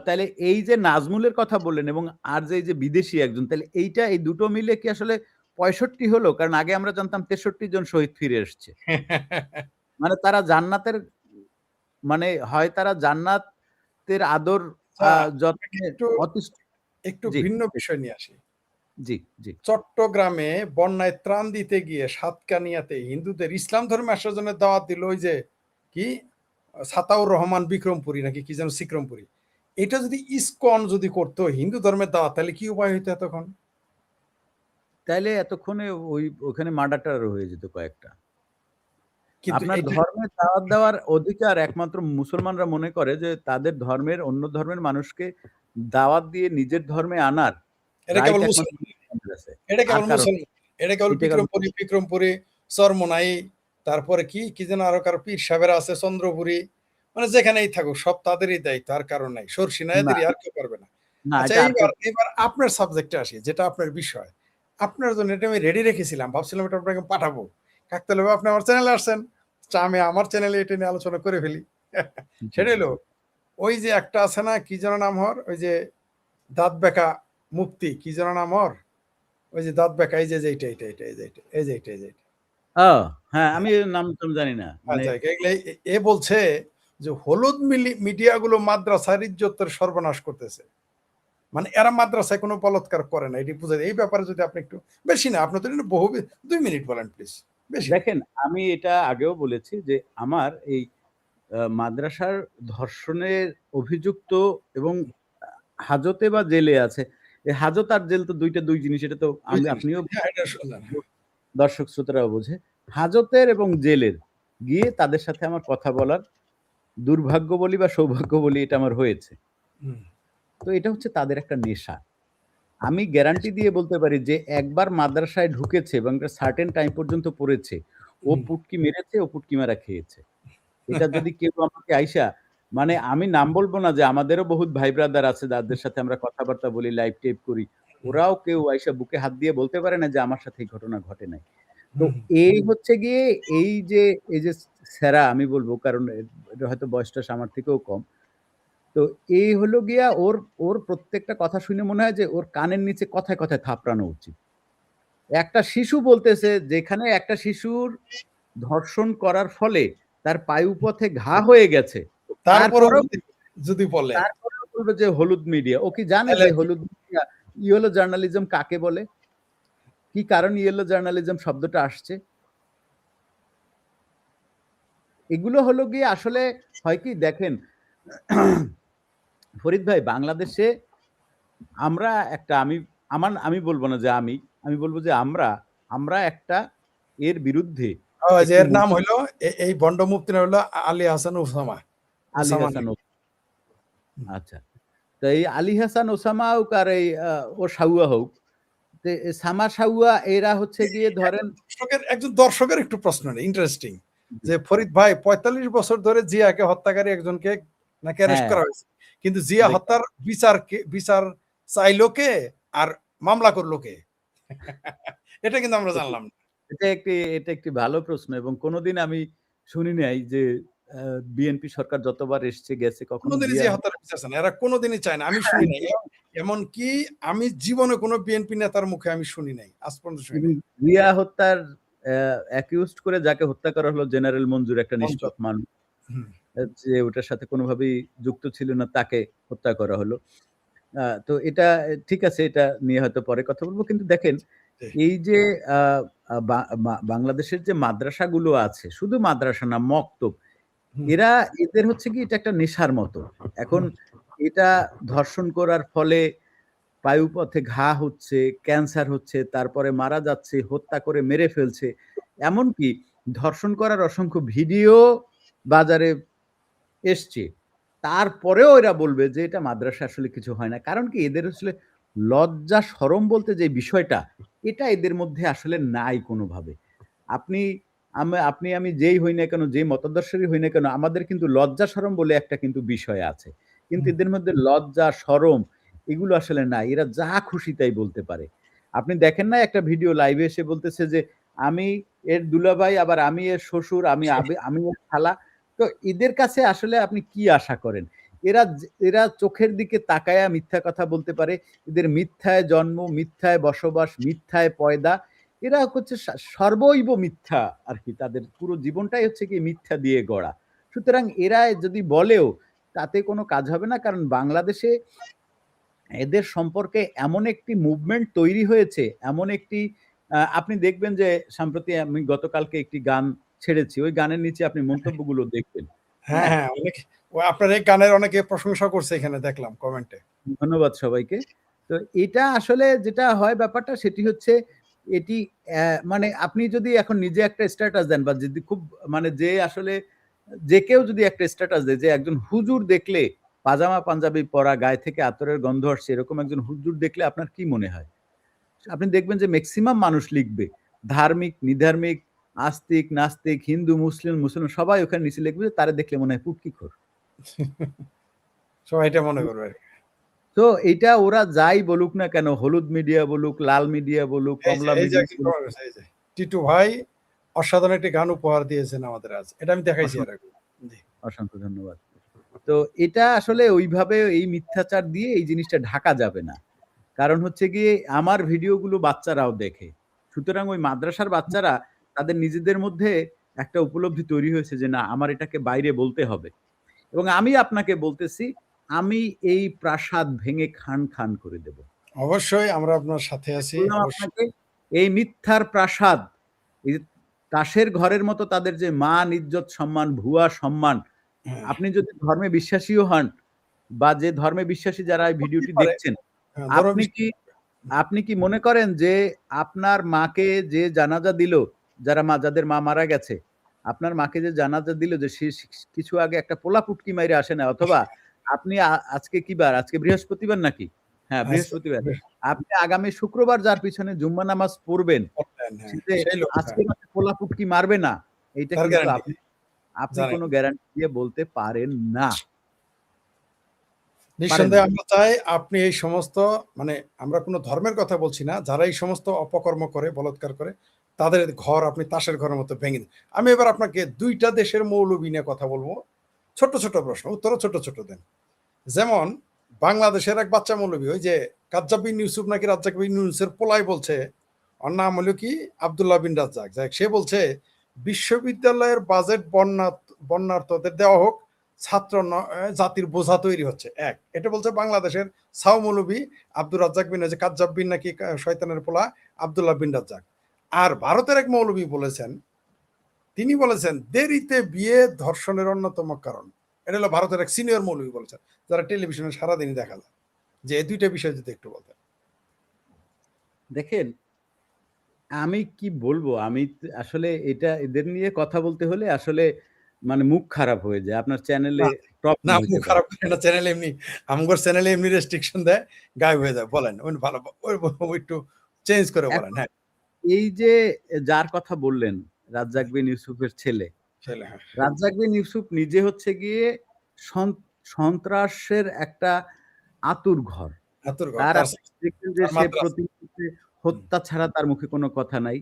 তাইলে এই যে নাজমুলের কথা বললেন এবং আর যে এই যে বিদেশি একজন তাইলে এই দুটো মিলে কি আসলে ৬৫ হলো? কারণ আগে আমরা জানতাম ৬৩ জন শহীদ ফিরে এসছে। মানে তারা জান্নাতের মানে হয় তারা জান্নাতের আদর আচ্ছা, আপনাকে যত্নে একটু অতিষ্ঠ একটু জি, ভিন্ন বিষয় নিয়ে আসি। জি, জি। চট্টগ্রামে বন্যায় ত্রাণ দিতে গিয়ে সাতকানিয়াতে হিন্দুদের ইসলাম ধর্মে আসার জন্য দাওয়াত দিল ওই যে কি সাতাউর রহমান বিক্রমপুরী নাকি কি যেন সিক্রমপুরী। এটা যদি ইসকন যদি করতো হিন্দু ধর্মের দাওয়াত তাহলে কি উপায় হইতো এতক্ষণ? তাইলে এতক্ষণে ওখানে মার্ডার-টার্ডার হয়ে যেত কয়েকটা। কিন্তু আপনার এটা ধর্মের দাওয়াত দেওয়ার অধিকার একমাত্র মুসলমানরা মনে করে যে তাদের অন্য ধর্মের মানুষকে দাওয়াত দিয়ে নিজের ধর্মে আনার এটা রাইট কেবল একমাত্র মুসলমান। মুসলমানদের আছে। এটা আর কেবল কারো মুসলমান। এটা কেবল এটা কারণ বিক্রমপুরী, চরমোনাই, তারপরে কি যেন আরো কারো পীর সাহেবেরা আছে চন্দ্রপুরী। মানে যেখানেই থাকুক সব তাদেরই দায়িত্ব, আর কারো নাই। না, সরসিনাইদেরই, আর কেউ পারবে না। না আচ্ছা, এটা আর কেউ এইবার আপনার সাবজেক্টে আসি, যেটা আপনার বিষয়। আপনার জন্য এটা আমি রেডি রেখেছিলাম। ভাবছিলাম এটা আপনাকে পাঠাবো। কাকতালীয়ভাবে আপনি আমার চ্যানেলে আসছেন। আচ্ছা, আমি আমার চ্যানেলে এটা নিয়ে আলোচনা করে ফেলি। জি, সেটা জি, হলো জি। ওই যে একটা আছে না, কি যেন নাম হর, ওই যে দাঁত বেকা মুক্তি, কি যেন নাম হর, ওই যে দাঁত বেকা, এই যে এইটা এইটা এইটা এই যে এইটা এই যে এইটা এই যে এইটা। ও হ্যাঁ, আমি এর নাম টাম জানি না। মানে আচ্ছা, এগুলো এ বলছে যে হলুদ মিডিয়াগুলো মাদ্রাসার ইজ্জতের সর্বনাশ করতেছে। মানে এরা মাদ্রাসায় কোনো বলৎকার করে না, এটি বুঝে। এই ব্যাপারে যদি আপনি একটু, বেশি না, আপনি তো বহু 2 মিনিট বলেন প্লিজ, বেশি না। দেখেন, আমি এটা আগেও বলেছি যে আমার এই মাদ্রাসার ধর্ষণের অভিযুক্ত এবং হাজতে বা জেলে আছে। এই হাজত আর জেল তো ২ জিনিস। এটা তো দুই জিনিস। আপনিও হ্যাঁ, এটা শুনলেন, হ্যাঁ। দর্শক শ্রোতারাও বোঝে। হাজতের এবং জেলের গিয়ে তাদের সাথে আমার কথা বলার দুর্ভাগ্য বলি বা সৌভাগ্য বলি, এটা আমার হয়েছে। হুম, তো এটা হচ্ছে তাদের একটা নেশা। আমি গ্যারান্টি দিয়ে বলতে পারি যে একবার মাদ্রাসায় ঢুকেছে এবং একটা সার্টেন টাইম পর্যন্ত পড়েছে, ও হুম। পুটকি মেরেছে, ও পুটকি মারা খেয়েছে। এটা যদি কেউ আমাকে আইসা, মানে আমি নাম বলব না, যে আমাদেরও বহুত ভাই ব্রাদার আছে যাদের সাথে আমরা কথাবার্তা বলি, লাইভ টেপ করি। ওরাও কেউ আইসা বুকে হাত দিয়ে বলতে পারে না যে আমার সাথে এই ঘটনা ঘটে নাই। তো হুম, এই হচ্ছে গিয়ে এই যে সেরা আমি বলব, কারণ এটা হয়তো বয়সটা আমার থেকেও কম। তো এই হলো গিয়া ওর ওর প্রত্যেকটা কথা শুনে মনে হয় যে ওর কানের নিচে কথায়, কথায় থাপড়ানো উচিত। একটা শিশু বলতেছে, যেখানে একটা শিশুর ধর্ষণ করার ফলে তার পায়ুপথে ঘা হয়ে গেছে। তারপরেও তারপরেও যদি বলে, তারপরেও বলবে যে হলুদ মিডিয়া। ও কি জানে তাহলে যে হলুদ মিডিয়া, ইয়েলো জার্নালিজম কাকে বলে? কি কারণ ইয়েলো জার্নালিজম শব্দটা আসছে? এগুলো হলো গিয়ে আসলে হয় কি দেখেন ফরিদ ভাই, বাংলাদেশে আমরা একটা আমি বলব না যে আমি বলব যে আমরা একটা এর বিরুদ্ধে যে একটি এর নাম হইলো, এই বন্ড মুফতির নাম হইলো আলী হাসান ওসামা। আলী ওসামা হাসান নাকি? আচ্ছা। তো এই আলী হাসান ওসামা হোক আর এই ও সাউয়া হোক, তো সামা সাউয়া এরা হচ্ছে গিয়ে ধরেন একজন দর্শকের একটু প্রশ্ন নেই, ইন্টারেস্টিং, যে ফরিদ ভাই ৪৫ বছর ধরে জিয়াকে হত্যাকারী একজনকে নাকি অ্যারেস্ট হ্যাঁ, করা হয়েছে, কিন্তু জিয়া হত্যার বিচার চাইলো কে আর মামলা করলো কে? এটা কিন্তু আমরা জানলাম না। এটা একটি ভালো প্রশ্ন এবং কোনদিন আমি শুনি নাই যে আ বিএনপি সরকার যতবার এসছে গেছে কখনো কোনোদিনই জিয়া জিয়া হত্যার বিচার চায় না, এরা কোনোদিনই চায় না, আমি শুনি নাই। এমনকি আমি জীবনে কোনো বিএনপি নেতার মুখে আমি শুনি নাই, আজ পর্যন্ত শুনি এবং নাই। জিয়া হত্যার অ্যাকিউজড করে যাকে হত্যা করা হলো জেনারেল মঞ্জুর, একটা অন্তত। নিষ্পাপ মানুষ। হুম, যে ওটার সাথে কোনোভাবেই যুক্ত ছিল না, তাকে হত্যা করা হলো। তো এটা ঠিক আছে, এটা নিয়ে হয়তো পরে কথা বলব। কিন্তু দেখেন, জি, এই যে আ আ বা বা বাংলাদেশের যে মাদ্রাসাগুলো আছে, শুধু মাদ্রাসা না, মক্তব, হুম, এদের হচ্ছে কি এটা একটা নেশার মতো। এখন হুম, এটা ধর্ষণ করার ফলে পায়ুপথে ঘা হচ্ছে, ক্যান্সার হচ্ছে, তারপরে মারা যাচ্ছে, হত্যা করে মেরে ফেলছে। এমনকি ধর্ষণ করার অসংখ্য ভিডিও বাজারে এসছে। তারপরেও এরা বলবে যে এটা মাদ্রাসায় আসলে কিছু হয় না। কারণ কি, এদের আসলে লজ্জা শরম বলতে যে বিষয়টা, এটা এদের মধ্যে আসলে নাই কোনোভাবে। আপনি আমি যেই হই না কেন, যে মতাদর্শেরই হই না কেন, আমাদের কিন্তু লজ্জা শরম বলে একটা কিন্তু বিষয় আছে। কিন্তু হুম। এদের মধ্যে লজ্জা শরম এগুলো আসলে নাই। এরা যা খুশি তাই বলতে পারে। আপনি দেখেন না, একটা ভিডিও লাইভে এসে বলতেছে যে, "আমি এর দুলাভাই, আবার আমি এর শ্বশুর, আমি এর খালা।" তো এদের কাছে আসলে আপনি কি আশা করেন? এরা চোখের দিকে তাকায়া মিথ্যা কথা বলতে পারে। এদের মিথ্যায় জন্ম, মিথ্যায় বসবাস, মিথ্যায় পয়দা। এরা হচ্ছে সর্বৈব মিথ্যা আরকি। তাদের পুরো জীবনটাই হচ্ছে গিয়ে মিথ্যা দিয়ে গড়া। সুতরাং এরা যদি বলেও তাতে কোনো কাজ হবে না। কারণ বাংলাদেশে এদের সম্পর্কে এমন একটি মুভমেন্ট তৈরি হয়েছে, এমন একটি আপনি দেখবেন যে সম্প্রতি আমি গতকালকে একটি গান ছেড়েছি। ওই গানের নিচে আপনি মন্তব্যগুলো দেখবেন। হ্যাঁ, হ্যাঁ? হ্যাঁ, আপনার এই গানের অনেকে প্রশংসা করছে এখানে, দেখলাম কমেন্টে। ধন্যবাদ সবাইকে। তো এটা আসলে যেটা হয় ব্যাপারটা সেটি হচ্ছে এটি মানে আপনি যদি এখন নিজে একটা স্ট্যাটাস দেন বা যদি খুব মানে যে আসলে যে কেউ যদি একটা স্ট্যাটাস দেয় যে একজন হুজুর দেখলে পাজামা পাঞ্জাবি পরা, গায়ে থেকে আতরের গন্ধ আসছে, এরকম একজন হুজুর দেখলে আপনার কি মনে হয়? আপনি দেখবেন যে মেক্সিমাম মানুষ লিখবে। ধার্মিক, নিধার্মিক, আস্তিক, নাস্তিক, হিন্দু, মুসলমান সবাই ওখানে নিচে লিখবে যে তারে দেখলে মনে হয় পুটকিখোর। সবাই এটা মনে করবে আরকি। তো এইটা ওরা যাই বলুক না কেন, হলুদ মিডিয়া বলুক, লাল মিডিয়া বলুক, কমলা এই যে মিডিয়া একজন বলুক, কমেন্ট করেছে, এই যে টিটু ভাই অসাধারণ একটি গান উপহার দিয়েছেন আমাদের আজ। এটা আমি দেখাইছি এর অসংখ্য, আগে। জি। অসংখ্য ধন্যবাদ। তো এটা আসলে ওইভাবে এই মিথ্যাচার দিয়ে এই জিনিসটা ঢাকা যাবে না। কারণ হচ্ছে গিয়ে আমার ভিডিওগুলো বাচ্চারাও দেখে। সুতরাং ওই মাদ্রাসার বাচ্চারা তাদের নিজেদের মধ্যে একটা উপলব্ধি তৈরি হয়েছে যে না আমার এটাকে বাইরে বলতে হবে। এবং আমি আপনাকে বলতেছি আমি এই প্রাসাদ ভেঙে খান, খান করে দেব। অবশ্যই আমরা আপনার সাথে আছি। বললাম অবশ্যই। আপনাকে এই মিথ্যার প্রাসাদ, এই যে তাসের ঘরের মতো তাদের যে মান, ইজ্জত, সম্মান, ভুয়া সম্মান, হ্যাঁ, আপনি যদি ধর্মে বিশ্বাসীও হন বা যে ধর্মে বিশ্বাসী যারা এই হতেই ভিডিওটি পারে। দেখছেন, হ্যাঁ, আপনি কি আপনি কি মনে করেন যে আপনার মাকে যে জানাজা দিল, যাদের মা মারা গেছে, আপনার মাকে যে জানাজা দিল যে সে কিছু আগে একটা পোলা পুটকি মাইরে আসে না অথবা আপনি আজকে কি বার? আজকে বৃহস্পতিবার নাকি? হ্যাঁ, আচ্ছা, বৃহস্পতিবার। আপনি আগামী শুক্রবার যার পিছনে জুম্মা নামাজ পড়বেন, বললেন, সে হ্যাঁ, যে সেই লোক, আজকে হ্যাঁ, রাতে পোলা পুটকি মারবে না, এইটা তার কিন্তু গ্যারান্টি আপনি আপনি জানেন। কোন গ্যারান্টি দিয়ে বলতে পারেন না। পারেন নিঃসন্দেহে না। আমরা চাই আপনি এই সমস্ত, মানে আমরা কোনো ধর্মের কথা বলছি না। যারা এই সমস্ত অপকর্ম করে, বলাৎকার করে, তাদের ঘর আপনি তাসের ঘরের মতো ভেঙে দিন। আমি এবার আপনাকে ২ টা দেশের মৌলবি নিয়ে কথা বলব। ছোট্ট, ছোট্ট প্রশ্ন, উত্তরও ছোট্ট, ছোট্ট দেন। যেমন বাংলাদেশের এক বাচ্চা মৌলবি, ওই যে কাজ্জাব বিন ইউসুফ নাকি রাজ্জাক বিন ইউনূসের পোলাই বলছে, ওর নাম হলো কি আব্দুল্লাহ বিন রাজ্জাক। যাক, সে বলছে বিশ্ববিদ্যালয়ের বাজেট বন্যার্থদের দেওয়া হোক, জাতির বোঝা তৈরি হচ্ছে। এক, এটা বলছে বাংলাদেশের সাও মৌলবি আব্দুর রাজ্জাক বিন, ওই যে কাজ্জাব বিন নাকি শয়তানের পোলা আব্দুল্লাহ বিন রাজ্জাক। আর ভারতের এক মৌলবি বলেছেন, তিনি বলেছেন দেরিতে বিয়ে ধর্ষণের অন্যতম কারণ। এটা হলো ভারতের এক সিনিয়র মৌলবি বলেছেন, যারা টেলিভিশনে সারাদিনই দেখা যায়। যে এই ২ টা বিষয় যদি একটু বলতেন। দেখেন আমি কি বলবো? আমি আসলে এটা এদের নিয়ে কথা বলতে হলে আসলে মানে মুখ খারাপ হয়ে যায়। আপনার চ্যানেলে না, প্রবলেম না, হইতে মুখ পারে। খারাপ করে না, চ্যানেল এমনি, আমগর চ্যানেলে এমনি রেস্ট্রিকশন দেয়, গায়েব হয়ে যায়। বলেন, ওই ভালো, ওই একটু চেঞ্জ করে বলেন। এখন হ্যাঁ, এই যে যার কথা বললেন, রাজ্জাক বিন ইউসুফের ছেলে। ছেলে, হ্যাঁ, রাজ্জাক বিন ইউসুফ নিজে হচ্ছে গিয়ে সন সন্ত্রাসের একটা আঁতুড়ঘর। আতুর ঘর তার তার, আপনি দেখবেন যে সে মাদ্রাসা। প্রতিনিয়ত হুম, হত্যা ছাড়া তার মুখে কোনো কথা নাই।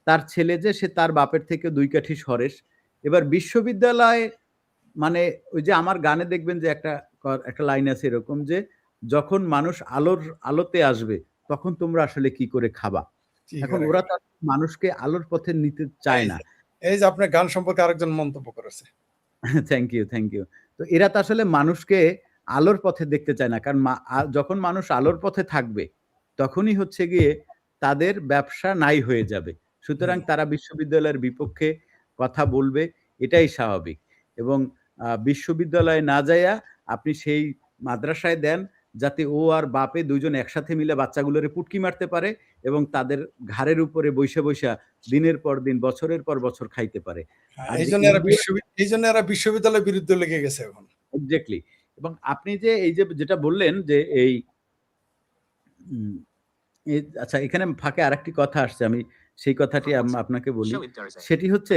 তার ছেলে যে সে তার বাপের থেকে ২ কাঠি সরেস। এবার বিশ্ববিদ্যালয়ে মানে ওই যে আমার গানে দেখবেন যে একটা লাইন আছে এরকম যে, "যখন মানুষ আলোতে আসবে, তখন তোমরা আসলে কি করে খাবা?" কি এখন করে ওরা তো খাবে? আসলে মানুষকে আলোর পথে নিতে চায় এই না। যে, এই যে আপনার গান সম্পর্কে আরেকজন মন্তব্য করেছে। Thank you, thank you. তো এরা তো আসলে মানুষকে আলোর পথে দেখতে চায় না। কারণ যখন মানুষ আলোর পথে থাকবে, তখনই হচ্ছে গিয়ে তাদের ব্যবসা নাই হয়ে যাবে। সুতরাং হুম, তারা বিশ্ববিদ্যালয়ের বিপক্ষে কথা বলবে, এটাই স্বাভাবিক। এবং বিশ্ববিদ্যালয়ে না যাইয়া আপনি সেই মাদ্রাসায় দেন, যাতে ও আর বাপে ২ জন একসাথে মিলে বাচ্চাগুলোরে পুটকি মারতে পারে এবং তাদের ঘাড়ের উপরে বইসা দিনের পর দিন, বছরের পর বছর খাইতে পারে। হ্যাঁ, আর যে ইন্ডিয়া এইজন্য এরা বিশ্ববিদ্যালয়ের বিরুদ্ধে লেগে গেছে এখন। এক্সাক্টলি। এবং আপনি যে এই যে যেটা বললেন যে এই উম এই আচ্ছা এখানে ফাঁকে আরেকটি কথা আসছে। আমি সেই কথাটি আপনাকে বলি। সেটি হচ্ছে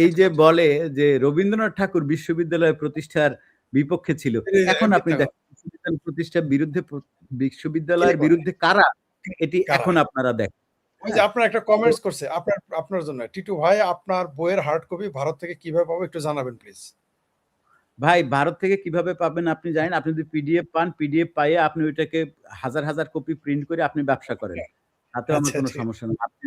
এই যে বলে যে রবীন্দ্রনাথ ঠাকুর বিশ্ববিদ্যালয় প্রতিষ্ঠার বিপক্ষে ছিল। এখন আপনি মিথ্যা কথা। দেখেন বিশ্ববিদ্যালয় প্রতিষ্ঠার বিরুদ্ধে কে বিশ্ববিদ্যালয়ের বলে? বিরুদ্ধে কারা? এটি কারা? এখন আপনারা দেখেন। ওই যে হ্যাঁ? আপনার একটা তো কমেন্টস করছে আপনার জন্য। টিটু ভাই, আপনার বইয়ের হার্ড কপি ভারত থেকে কিভাবে পাবো একটু জানাবেন প্লিজ। ভাই ভারত থেকে কিভাবে পাবেন আপনি জানেন? আপনি যদি পিডিএফ পান, পিডিএফ পাইয়ে আপনি ওইটাকে হাজার কপি প্রিন্ট করে আপনি ব্যবসা করেন। তাতেও আমার আচ্ছা, কোন ঠিক সমস্যা না। আপনি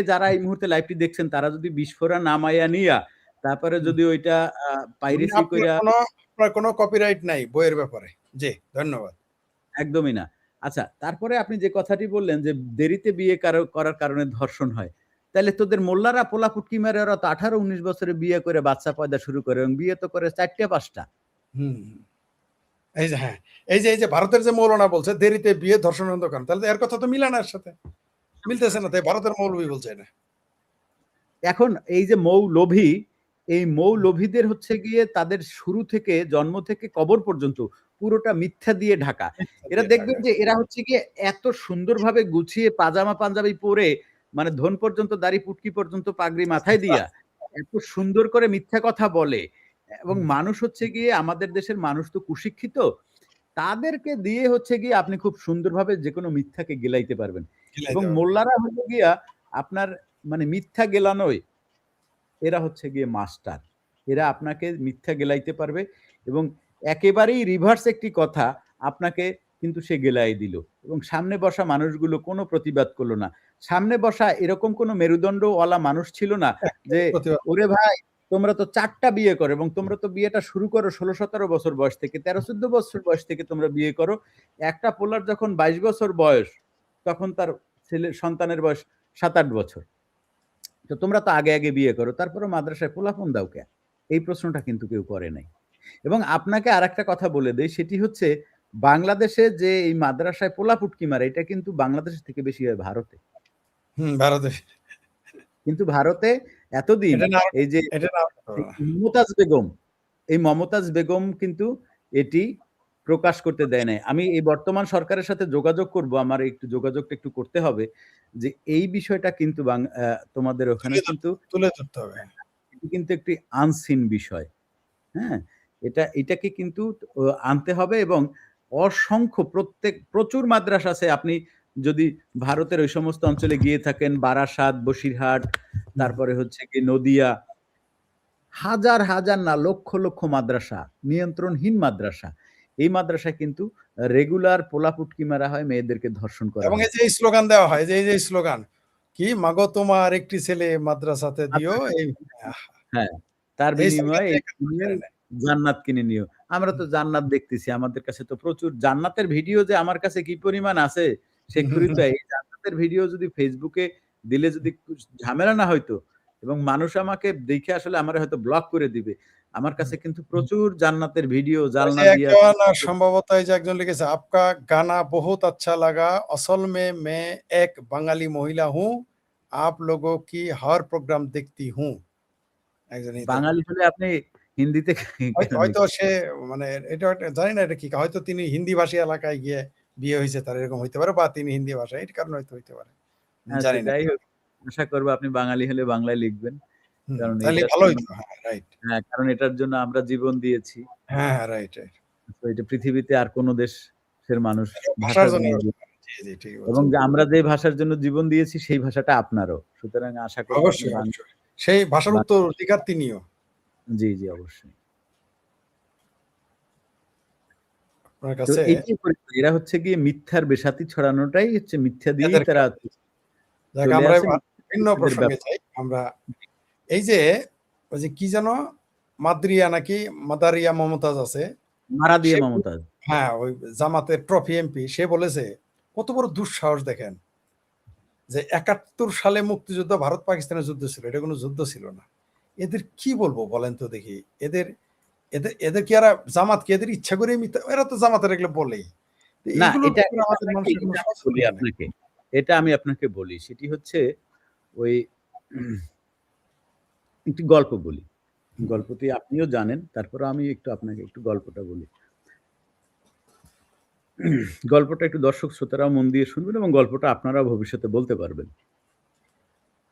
যারা এই মুহূর্তে লাইভটি দেখছেন তারা যদি বিস্ফোরা নামাইয়া নিয়া তারপরে আছে। যদি ওইটা মানে পাইরেসি কইরা আপনার কোনো কপিরাইট নাই বইয়ের ব্যাপারে। জি, ধন্যবাদ। একদমই না। আচ্ছা তারপরে আপনি যে কথাটি বললেন যে দেরিতে বিয়ে করার কারণে ধর্ষণ হয়। তাইলে তোদের মোল্লারা পোলা পুটকি মেরে ওরা তো ১৮-১৯ বছরে বিয়ে করে বাচ্চা পয়দা শুরু করে এবং বিয়ে তো করে ৪ টা ৫ টা। হুম, এই যে, হ্যাঁ, এই যে ভারতের যে মৌলানা বলছে দেরিতে বিয়ে ধর্ষণের দোকান। তাহলে এর কথা তো মিলে না এর সাথে। মিলতেছে না, তাই ভারতের মৌলবি বলছে এটা। এখন এই যে মৌলভী, এই মৌলভীদের হচ্ছে গিয়ে তাদের শুরু থেকে জন্ম থেকে কবর পর্যন্ত পুরোটা মিথ্যা দিয়ে ঢাকা। মিথ্যা এরা দিয়ে দেখবেন ঢাকা। যে এরা হচ্ছে গিয়ে এত সুন্দরভাবে গুছিয়ে পাজামা পাঞ্জাবি পরে মানে ধন পর্যন্ত দাড়ি পুটকি পর্যন্ত পাগড়ি মাথায় দিয়া এত সুন্দর করে মিথ্যা কথা বলে এবং হুম, মানুষ হচ্ছে গিয়ে আমাদের দেশের মানুষ তো কুশিক্ষিত। তাদেরকে দিয়ে হচ্ছে গিয়ে আপনি খুব সুন্দরভাবে যেকোনো মিথ্যাকে গেলাইতে পারবেন। এবং খিলাইতে পারবে। মোল্লারা হলো গিয়া আপনার মানে মিথ্যা গেলানোয় এরা হচ্ছে গিয়ে মাস্টার। এরা আপনাকে মিথ্যা গেলাইতে পারবে এবং একেবারেই রিভার্স একটি কথা আপনাকে কিন্তু সে গেলায় দিল এবং সামনে বসা মানুষগুলো কোনো প্রতিবাদ করলো না। সামনে বসা এরকম কোনো মেরুদণ্ডওয়ালা মানুষ ছিল না যে, প্রতিবাদ "ওরে ভাই তোমরা তো ৪ টা বিয়ে করো এবং তোমরা তো বিয়েটা শুরু করো ১৬-১৭ বছর বয়স থেকে, ১৩-১৪ বছর বয়স থেকে তোমরা বিয়ে করো। একটা পোলার যখন ২২ বছর বয়স, তখন তার সন্তানের বয়স ৭-৮ বছর। তো তোমরা তো আগে বিয়ে করো। তারপরেও মাদ্রাসায় পোলাপান দাও কেন?" এই প্রশ্নটা কিন্তু কেউ করে নাই। এবং আপনাকে আরেকটা কথা বলে দেই, সেটি হচ্ছে বাংলাদেশে যে এই মাদ্রাসায় পোলা পুটকি মারে, এটা কিন্তু বাংলাদেশের থেকে বেশি হয় ভারতে। ভারতে কিন্তু ভারতে এতদিন এটা না এই যে এটা না এই মমতাজ বেগম, এই মমতাজ বেগম কিন্তু এটি প্রকাশ করতে দেয় নাই। আমি এই বর্তমান সরকারের সাথে যোগাযোগ করব। আমার একটু যোগাযোগটা একটু করতে হবে যে এই বিষয়টা কিন্তু তোমাদের ওখানে কিন্তু তুলে ধরতে হবে। এটি কিন্তু একটি আনসিন বিষয়। হ্যাঁ? এটাকে কিন্তু আনতে হবে এবং অসংখ্য প্রচুর মাদ্রাসা আছে। আপনি যদি ভারতের ওই সমস্ত অঞ্চলে গিয়ে থাকেন, বারাসাত, বসিরহাট, তারপরে হচ্ছে কি নদিয়া, হাজার না লক্ষ মাদ্রাসা, নিয়ন্ত্রণহীন মাদ্রাসা। এই মাদ্রাসায় কিন্তু রেগুলার পোলা পুটকি মারা হয়, মেয়েদেরকে ধর্ষণ করা এবং হয়। এই যে স্লোগান দেওয়া হয়, যে এই যে স্লোগান, কি মাগো তোমার একটি ছেলে মাদ্রাসাতে দিও, এই হ্যাঁ, তার এই স্লোগান বিনিময়ে জান্নাত কিনে নিও। আমরা তো জান্নাত দেখতেছি। আমাদের কাছে তো প্রচুর জান্নাতের ভিডিও যে আমার কাছে কি পরিমাণ আছে, শেখপুরিতে এই জান্নাতের ভিডিও যদি ফেসবুকে দিলে যদি ঝামেলা না হইতো এবং মানুষ আমাকে দেখে আসলে আমারে হয়তো ব্লক করে দিবে। আমার কাছে কিন্তু প্রচুর জান্নাতের ভিডিও ওই যে জালনা দিয়া একজন সম্ভবত এই যে একজন লিখেছে, আপকা গানা বহুত আচ্ছা লাগা, অসল मैं एक বাঙালি মহিলা हूँ, आप लोगों की हर प्रोग्राम देखती हूँ। একজন এই বাঙালি হলে আপনি হিন্দিতে কেন হয়তো লিখছেন? সে মানে এটা জানি না এটা কি, হয়তো তিনি হিন্দি ভাষী এলাকায় গিয়ে বিয়ে হয়েছে তার, এরকম হইতে পারে, বা তিনি হিন্দি ভাষা, এই কারণে হয়তো হইতে পারে, আচ্ছা জানি না। যাই হোক, আশা করব আপনি বাঙালি হলে বাংলায় লিখবেন। কারণ তাহলে এটার ভালোই জন্য তো। হ্যাঁ, রাইট। হ্যাঁ, কারণ এটার জন্য আমরা জীবন দিয়েছি। হ্যাঁ, রাইট। তো এটা পৃথিবীতে আর কোন দেশের মানুষ ভাষার ভাষার জন্য। জন্য জি, জি, ঠিক এবং বলছেন। যে আমরা যে ভাষার জন্য জীবন দিয়েছি সেই ভাষাটা আপনারও। সুতরাং আশা করব আপনি অবশ্যই, অবশ্যই। সেই ভাষার বাং উত্তরাধিকার তিনিও। জি, অবশ্যই। আপনার তো কাছে এইটাই এরা হচ্ছে গিয়ে মিথ্যার বেসাতি ছড়ানোটাই হচ্ছে মিথ্যা দিয়েই এদের তারা কাজ। যাক, চলে আমরা আসে। এবার ভিন্ন মিথ্যাদের প্রসঙ্গে যাই। আমরা এই যে ওই যে কি যেন মাদরিয়া নাকি মাদারিয়া মমতাজ আছে, মারা দিয়ে সে মমতাজ। হ্যাঁ, ওই জামাতের ট্রফি এমপি, সে বলেছে, কত বড় দুঃসাহস দেখেন, যে ৭১ সালে মুক্তিযুদ্ধ ভারত পাকিস্তানের যুদ্ধ ছিল, এটা কোনো যুদ্ধ ছিল না। এদের কি বলবো বলেন তো দেখি, এদের এদের এদের কি এরা জামাত কি এদের ইচ্ছা করে মিথ্যা, এরা তো জামাতের এগুলো বলেই। তো না এইগুলোর এটা ব্যাপারে এটা আমাদের আপনাকে মানুষের কোনো এটা আমি বলি সচেতনতা নেই। আপনাকে। এটা আমি আপনাকে বলি। সেটি হচ্ছে ওই একটি গল্প বলি। গল্পটি আপনিও জানেন। তারপরেও আমি একটু আপনাকে একটু গল্পটা বলি। গল্পটা একটু দর্শক শ্রোতারাও মন দিয়ে শুনবেন এবং গল্পটা আপনারাও ভবিষ্যতে বলতে পারবেন।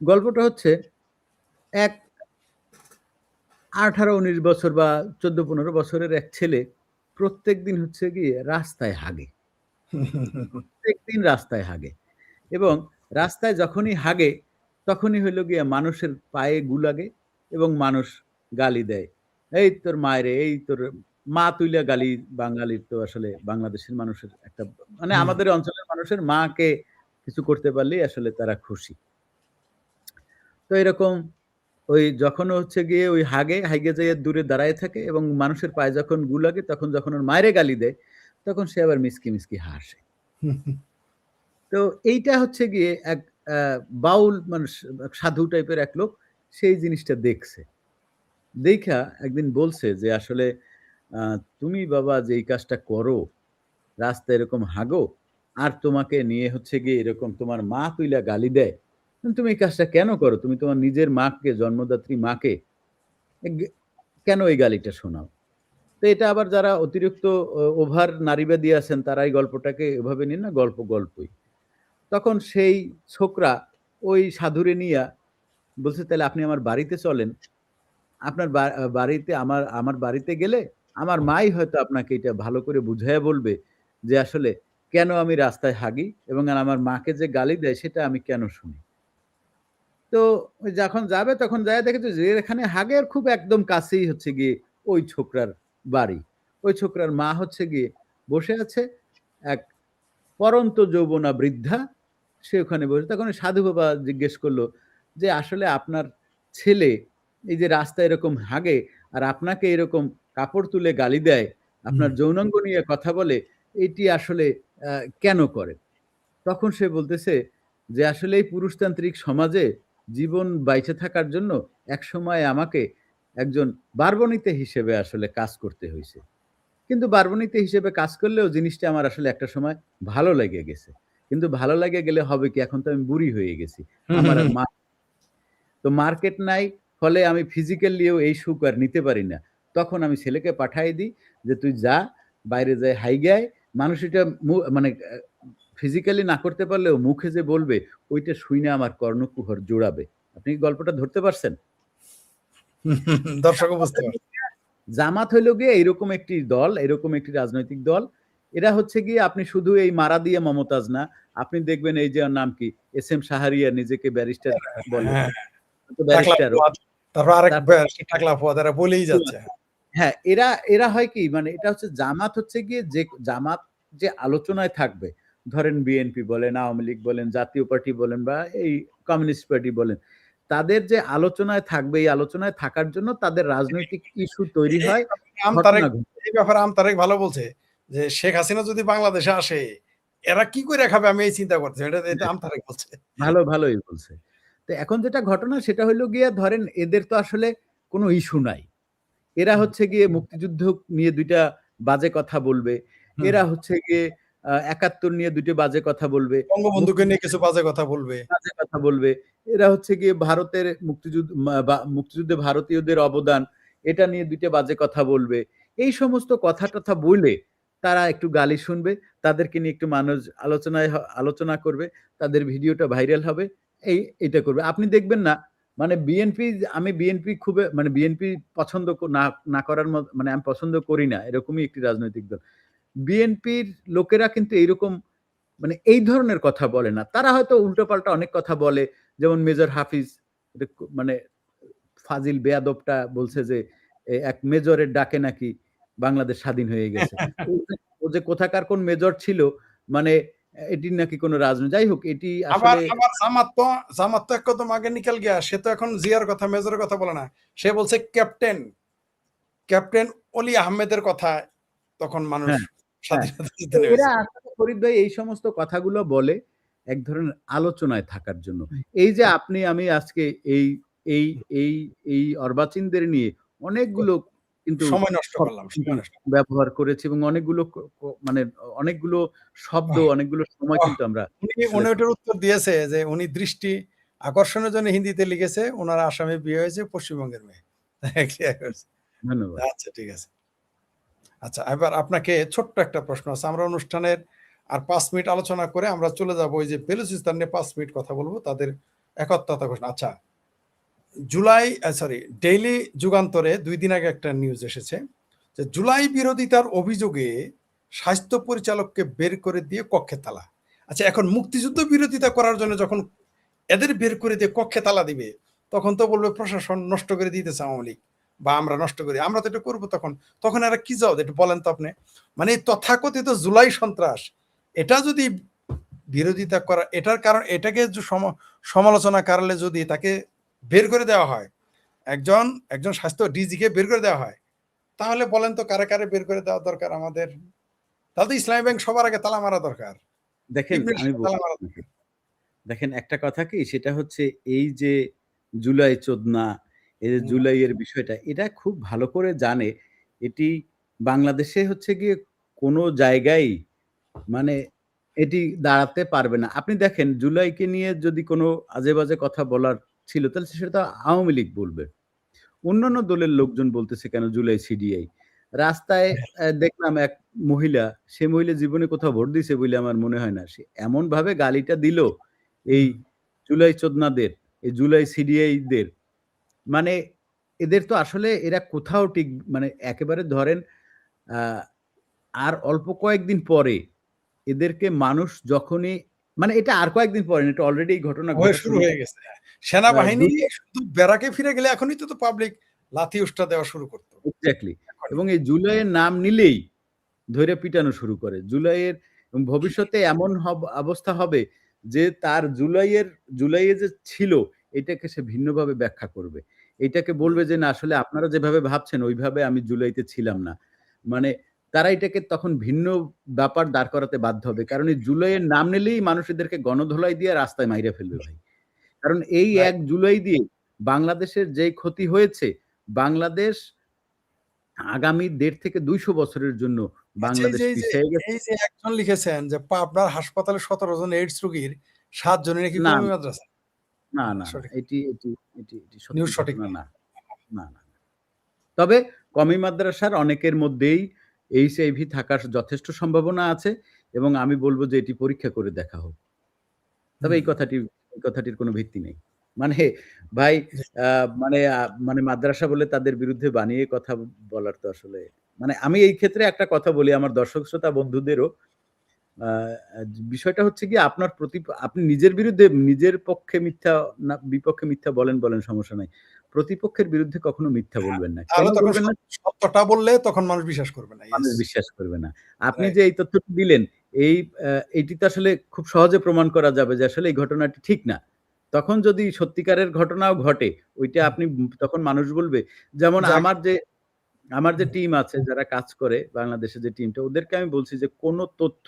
গল্পটা হচ্ছে এক ১৮-১৯ বছর বা ১৪-১৫ বছরের এক ছেলে প্রত্যেকদিন হচ্ছে গিয়ে রাস্তায় হাগে। প্রত্যেকদিন রাস্তায় হাগে এবং রাস্তায় যখনই হাগে তখনই হইলো গিয়ে মানুষের পায়ে গু লাগে এবং মানুষ গালি দেয়। "এই তোর মায়রে, এই তোর" মা তুইলা গালি বাঙালির তো আসলে বাংলাদেশের মানুষের একটা মানে হুম, আমাদের অঞ্চলের মানুষের মাকে কিছু করতে পারলেই আসলে তারা খুশি। তো এরকম ওই যখন হচ্ছে গিয়ে ওই হাইগে যেয়ে দূরে দাঁড়ায় থাকে এবং মানুষের পায়ে যখন গু লাগে তখন যখন ওর মায়েরে গালি দেয়, তখন সে আবার মিসকি হাসে। তো এইটা হচ্ছে গিয়ে এক আ বাউল মানুষ সাধু টাইপের এক লোক সেই জিনিসটা দেখছে। দেইখা একদিন বলছে যে, "আসলে আ তুমি বাবা যে এই কাজটা করো, রাস্তায় এরকম হাগো, আর তোমাকে নিয়ে হচ্ছে গিয়ে এরকম তোমার মা তুইলা গালি দেয়। তুমি এই কাজটা কেন করো? তুমি তোমার নিজের মাকে, জন্মদাত্রী মাকে গে কেন এই গালিটা শোনাও?" তো এটা আবার যারা অতিরিক্ত ওভার নারীবাদী আছেন তারা এই গল্পটাকে এভাবে নিন না, গল্পই। তখন সেই ছোকরা ওই সাধুরে নিয়া বলছে, "তাইলে আপনি আমার বাড়িতে চলেন। আপনার বাড়িতে আমার বাড়িতে গেলে আমার মাই হয়তো আপনাকে এটা ভালো করে বুঝাইয়া বলবে যে আসলে কেন আমি রাস্তায় হাগি এবং আমার মাকে যে গালি দেয় সেটা আমি কেন শুনি।" তো ওই যখন যাবে তখন যায়া দেখে যে যেখানে হাগের খুব একদম কাছেই হচ্ছে গিয়ে ওই ছোকরার বাড়ি। ওই ছোকরার মা হচ্ছে গিয়ে বসে আছে, এক পড়ন্ত যৌবনা বৃদ্ধা, সে ওখানে বসে। তখন ওই সাধু বাবা জিজ্ঞেস করলো যে, "আসলে আপনার ছেলে এই যে রাস্তায় এরকম হাগে আর আপনাকে এরকম কাপড় তুলে গালি দেয়, হুম। আপনার যৌনাঙ্গ নিয়ে কথা বলে, এটি আসলে কেন করে?" তখন সে বলতেছে যে, "আসলে এই পুরুষতান্ত্রিক সমাজে জীবন বাইচে থাকার জন্য একসময় আমাকে একজন বারবনিতে হিসেবে আসলে কাজ করতে হইছে। কিন্তু বারবনিতে হিসেবে কাজ করলেও জিনিসটা আমার আসলে একটা সময় ভালো লেগে গেছে। কিন্তু ভালো লেগে গেলে হবে কি? এখন তো আমি বুড়ি হয়ে গেছি। হুম, হুম, আমার আর হুম। তো মার্কেট নাই, ফলে আমি ফিজিক্যালিও এই সুখ আর নিতে পারি না। তখন আমি ছেলেকে পাঠায় দিই যে, "তুই যা, বাইরে যায়ে হাইগা আয়।" মানুষ এটা মানে ফিজিক্যালি না করতে পারলেও মুখে যে বলবে, ওইটা শুইনা আমার কর্ণকুহর জোড়াবে। আপনি কি গল্পটা ধরতে পারছেন? দর্শকও বুঝতে পারছে। জামাত হইল গিয়ে এরকম একটি দল, এরকম একটি রাজনৈতিক দল। এরা হচ্ছে গিয়ে আপনি শুধু এই মারা দিয়ে মমতাজ না, আপনি দেখবেন এই যে ওর নাম কি? এস এম শাহরিয়ার নিজেকে ব্যারিস্টার বলে। হ্যাঁ, তো টাকলা ব্যারিস্টারও। ফুয়াদ। তারপর আরেক তারপর টাকলা ফুয়াদ এরা বলেই যাচ্ছে। হ্যাঁ, এরা এরা হয় কি? মানে এটা হচ্ছে জামাত হচ্ছে গিয়ে যে জামাত যে আলোচনায় থাকবে, ধরেন বিএনপি বলেন, আওয়ামী লীগ বলেন, জাতীয় পার্টি বলেন বা এই কমিউনিস্ট পার্টি বলেন। তাদের যে আলোচনায় থাকবে, এই আলোচনায় থাকার জন্য তাদের রাজনৈতিক ইস্যু তৈরি এই হয়, ব্যাপারে আমতারেক ঘটনা ঘটে। এই ব্যাপারে আমতারেক ভালো বলছে যে, শেখ হাসিনা যদি বাংলাদেশে আসে, এরা কি কইরা খাবে আমি এই চিন্তা করতেছি। এটা আমতারেক বলছে। ভালোই বলছে। তো এখন যেটা ঘটনা সেটা হইলো গিয়ে ধরেন এদের তো আসলে কোনো ইস্যু নাই। এরা হুম, হচ্ছে গিয়ে মুক্তিযুদ্ধ নিয়ে ২ টা বাজে কথা বলবে। হুম। এরা হচ্ছে গিয়ে ৭১ নিয়ে ২ টি বাজে কথা বলবে। বঙ্গবন্ধুকে নিয়ে মুক্তিযুদ্ধের কিছু বাজে কথা বলবে। বাজে কথা বলবে। এরা হচ্ছে গিয়ে ভারতের মুক্তিযুদ্ধে ভারতীয়দের অবদান, এটা নিয়ে ২ টা বাজে কথা বলবে। এই সমস্ত কথা-টথা বইলে তারা একটু গালি শুনবে। তাদেরকে নিয়ে একটু মানুষ আলোচনা করবে। তাদের ভিডিওটা ভাইরাল হবে। এটা করবে। আপনি দেখবেন না মানে আমি বিএনপি মানে বিএনপি পছন্দ না করার মানে আমি পছন্দ করি না। এরকমই একটি রাজনৈতিক দল। বিএনপির লোকেরা কিন্তু এইরকম মানে এই ধরনের কথা বলে না। তারা হয়তো উল্টোপাল্টা অনেক কথা বলে। যেমন মেজর হাফিজ এটা মানে ফাজিল বেয়াদবটা বলছে যে এক মেজরের ডাকে নাকি বাংলাদেশ স্বাধীন হয়ে গেছে। ও যে কোথাকার কোন মেজর ছিল মানে এটির নাকি কোন যাই হোক এটি আবার আসলে আবার জামাত তো এক কদম আগে নিকাল গিয়া। সে তো এখন জিয়ার কথা, মেজরের কথা বলে না। সে বলছে ক্যাপ্টেন অলি আহমেদের কথা তখন মানুষ হ্যাঁ, হ্যাঁ। স্বাধীনতা যুদ্ধে তো এরা নেমেছিল। আসলে ফরিদ ভাই এই সমস্ত কথাগুলো বলে এক ধরনের আলোচনায় থাকার জন্য। এই যে আপনি আমি আজকে এই এই এই এই অর্বাচীনদের নিয়ে অনেকগুলো কিন্তু সময় নষ্ট শব্দ করলাম, কিন্তু সময় নষ্ট। ব্যবহার করেছি এবং অনেকগুলো মানে অনেকগুলো শব্দ, আহ অনেকগুলো সময় আহ কিন্তু আমরা উনি আসলে ওটার উত্তর দিয়েছে যে উনি দৃষ্টি আকর্ষণের জন্য হিন্দিতে লিখেছে। উনার আসামে বিয়ে হয়েছে পশ্চিমবঙ্গের মেয়ে। ক্লিয়ার করছে। ধন্যবাদ। আচ্ছা ঠিক আছে। আচ্ছা এবার আপনাকে ছোট্ট একটা প্রশ্ন আছে। আমরা অনুষ্ঠানের আর ৫ মিনিট আলোচনা করে আমরা চলে যাব ওই যে বেলুচিস্তান নিয়ে ৫ মিনিট কথা বলব। তাদের একাত্মতা ঘোষণা। আচ্ছা ডেইলি যুগান্তরে ২ দিন আগে একটা নিউজ এসেছে যে জুলাই বিরোধিতার অভিযোগে স্বাস্থ্য পরিচালককে বের করে দিয়ে কক্ষে তালা। আচ্ছা এখন মুক্তিযুদ্ধ বিরোধিতা করার জন্য যখন এদের বের করে দিয়ে কক্ষে তালা দিবে, তখন তো বলবে প্রশাসন নষ্ট করে দিতেছে আওয়ামী লীগ বা আমরা নষ্ট করি। আমরা তো এটা করবো তখন। তখন এরা কি জবাব দেয়? একটু বলেন তো আপনি। মানে এই তথাকথিত জুলাই সন্ত্রাস, এটা যদি বিরোধিতা করা এটার কারণ এটাকে সমালোচনা কারণে যদি তাকে বের করে দেওয়া হয়, একজন স্বাস্থ্য ডিজিকে বের করে দেওয়া হয়, তাহলে বলেন তো কারে বের করে দেওয়া দরকার আমাদের? তাহলে তো ইসলামী ব্যাংক সবার আগে তালা মারা দরকার। দেখেন ইবনে আমি সিনা তালা বলি মারা আপনাকে। দেখেন একটা কথা কি সেটা হচ্ছে এই যে জুলাই চোদনা, এই যে হুম, জুলাইয়ের বিষয়টা এটা খুব ভালো করে জানে। এটি বাংলাদেশে হচ্ছে গিয়ে কোনো জায়গায় মানে এটি দাঁড়াতে পারবে না। আপনি দেখেন জুলাইকে নিয়ে যদি কোনো আজে-বাজে কথা বলার ছিল তাহলে সেটা আওয়ামী লীগ বলবে। অন্যান্য দলের লোকজন বলতেছে কেন জুলাই সিডিআই। রাস্তায় দেখলাম এক মহিলা, সে মহিলা জীবনে কোথাও ভোট দিছে বলে আমার মনে হয় না। সে এমনভাবে গালিটা দিল এই হুম। জুলাই চোদনাদের, এই জুলাই সিডিআইদের মানে এদের তো আসলে এরা কোথাও মানে একেবারে ধরেন আ আর অল্প কয়েকদিন পরে এদেরকে মানুষ যখনই মানে এটা আর কয়েকদিন পরে না, এটা অলরেডি এই ঘটনা হয়ে ঘটা শুরু শুরু হয়ে করে। গেছে। সেনাবাহিনী ২ টা শুধু ব্যারাকে ফিরে গেলে এখনই তো পাবলিক লাথি উষ্টা দেওয়া শুরু করতো। এক্সাক্টলি। এখনই। এবং এই জুলাইয়ের নাম নিলেই ধইরা পিটানো শুরু করে। জুলাইয়ের ভবিষ্যতে এমন অবস্থা হবে যে তার জুলাইয়ে যে ছিল এটাকে সে ভিন্নভাবে ব্যাখ্যা করবে। এটাকে বলবে যে, "না আসলে আপনারা যেভাবে ভাবছেন ওইভাবে আমি জুলাইতে ছিলাম না।" মানে তারা এটাকে তখন ভিন্ন ব্যাপার দাঁড় করাতে বাধ্য হবে। কারণ এই জুলাইয়ের নাম নিলেই মানুষ এদেরকে গণধোলাই দিয়ে রাস্তায় মাইরা ফেলবে ভাই। কারণ এই রাইট। ১ জুলাই দিয়ে বাংলাদেশের যেই ক্ষতি হয়েছে, বাংলাদেশ আগামী ১.৫ থেকে ২০০ বছরের জন্য আচ্ছা বাংলাদেশ পিছায়ে গেছে। এই যে একজন লিখেছেন যে পাবনার হাসপাতালে ১৭ জন এইডস রোগীর ৭ জনই নাকি না, কওমি মাদ্রাসা। না, না, না, না। সঠিক। এটি সত্যি নিউজ সঠিক ঘটনা না। না। না, না। তবে কওমি মাদ্রাসার অনেকের মধ্যেই এইচআইভি থাকার যথেষ্ট সম্ভাবনা আছে এবং আমি বলব যে এটি পরীক্ষা করে দেখা হোক। তবে হুম। এই কথাটির কোনো ভিত্তি নেই। মানে ভাই জি। আ মানে মাদ্রাসা বলে তাদের বিরুদ্ধে বানিয়ে কথা বলার তো আসলে মানে আমি এই ক্ষেত্রে একটা কথা বলি আমার দর্শক শ্রোতা বন্ধুদেরও আ আ বিষয়টা হচ্ছে গিয়ে আপনার আপনি নিজের বিরুদ্ধে নিজের পক্ষে মিথ্যা না বিপক্ষে মিথ্যা বলেন সমস্যা নাই। প্রতিপক্ষের বিরুদ্ধে কখনো মিথ্যা হ্যাঁ, বলবেন না। কেন তাহলে তখন বলবেন না? সত্যটা বললে তখন মানুষ বিশ্বাস করবে না। মানুষ ইয়েস। বিশ্বাস করবে না। আপনি রাইট। যে এই তথ্যটি দিলেন, এই এটি তো আসলে খুব সহজে প্রমাণ করা যাবে যে আসলে এই ঘটনাটি ঠিক না। তখন যদি সত্যিকারের ঘটনাও ঘটে, ওইটা হুম। আপনি তখন মানুষ বলবে যেমন যাক। আমার যে হুম, টিম আছে যারা কাজ করে বাংলাদেশের যে টিমটা ওদেরকে আমি বলছি যে কোন তথ্য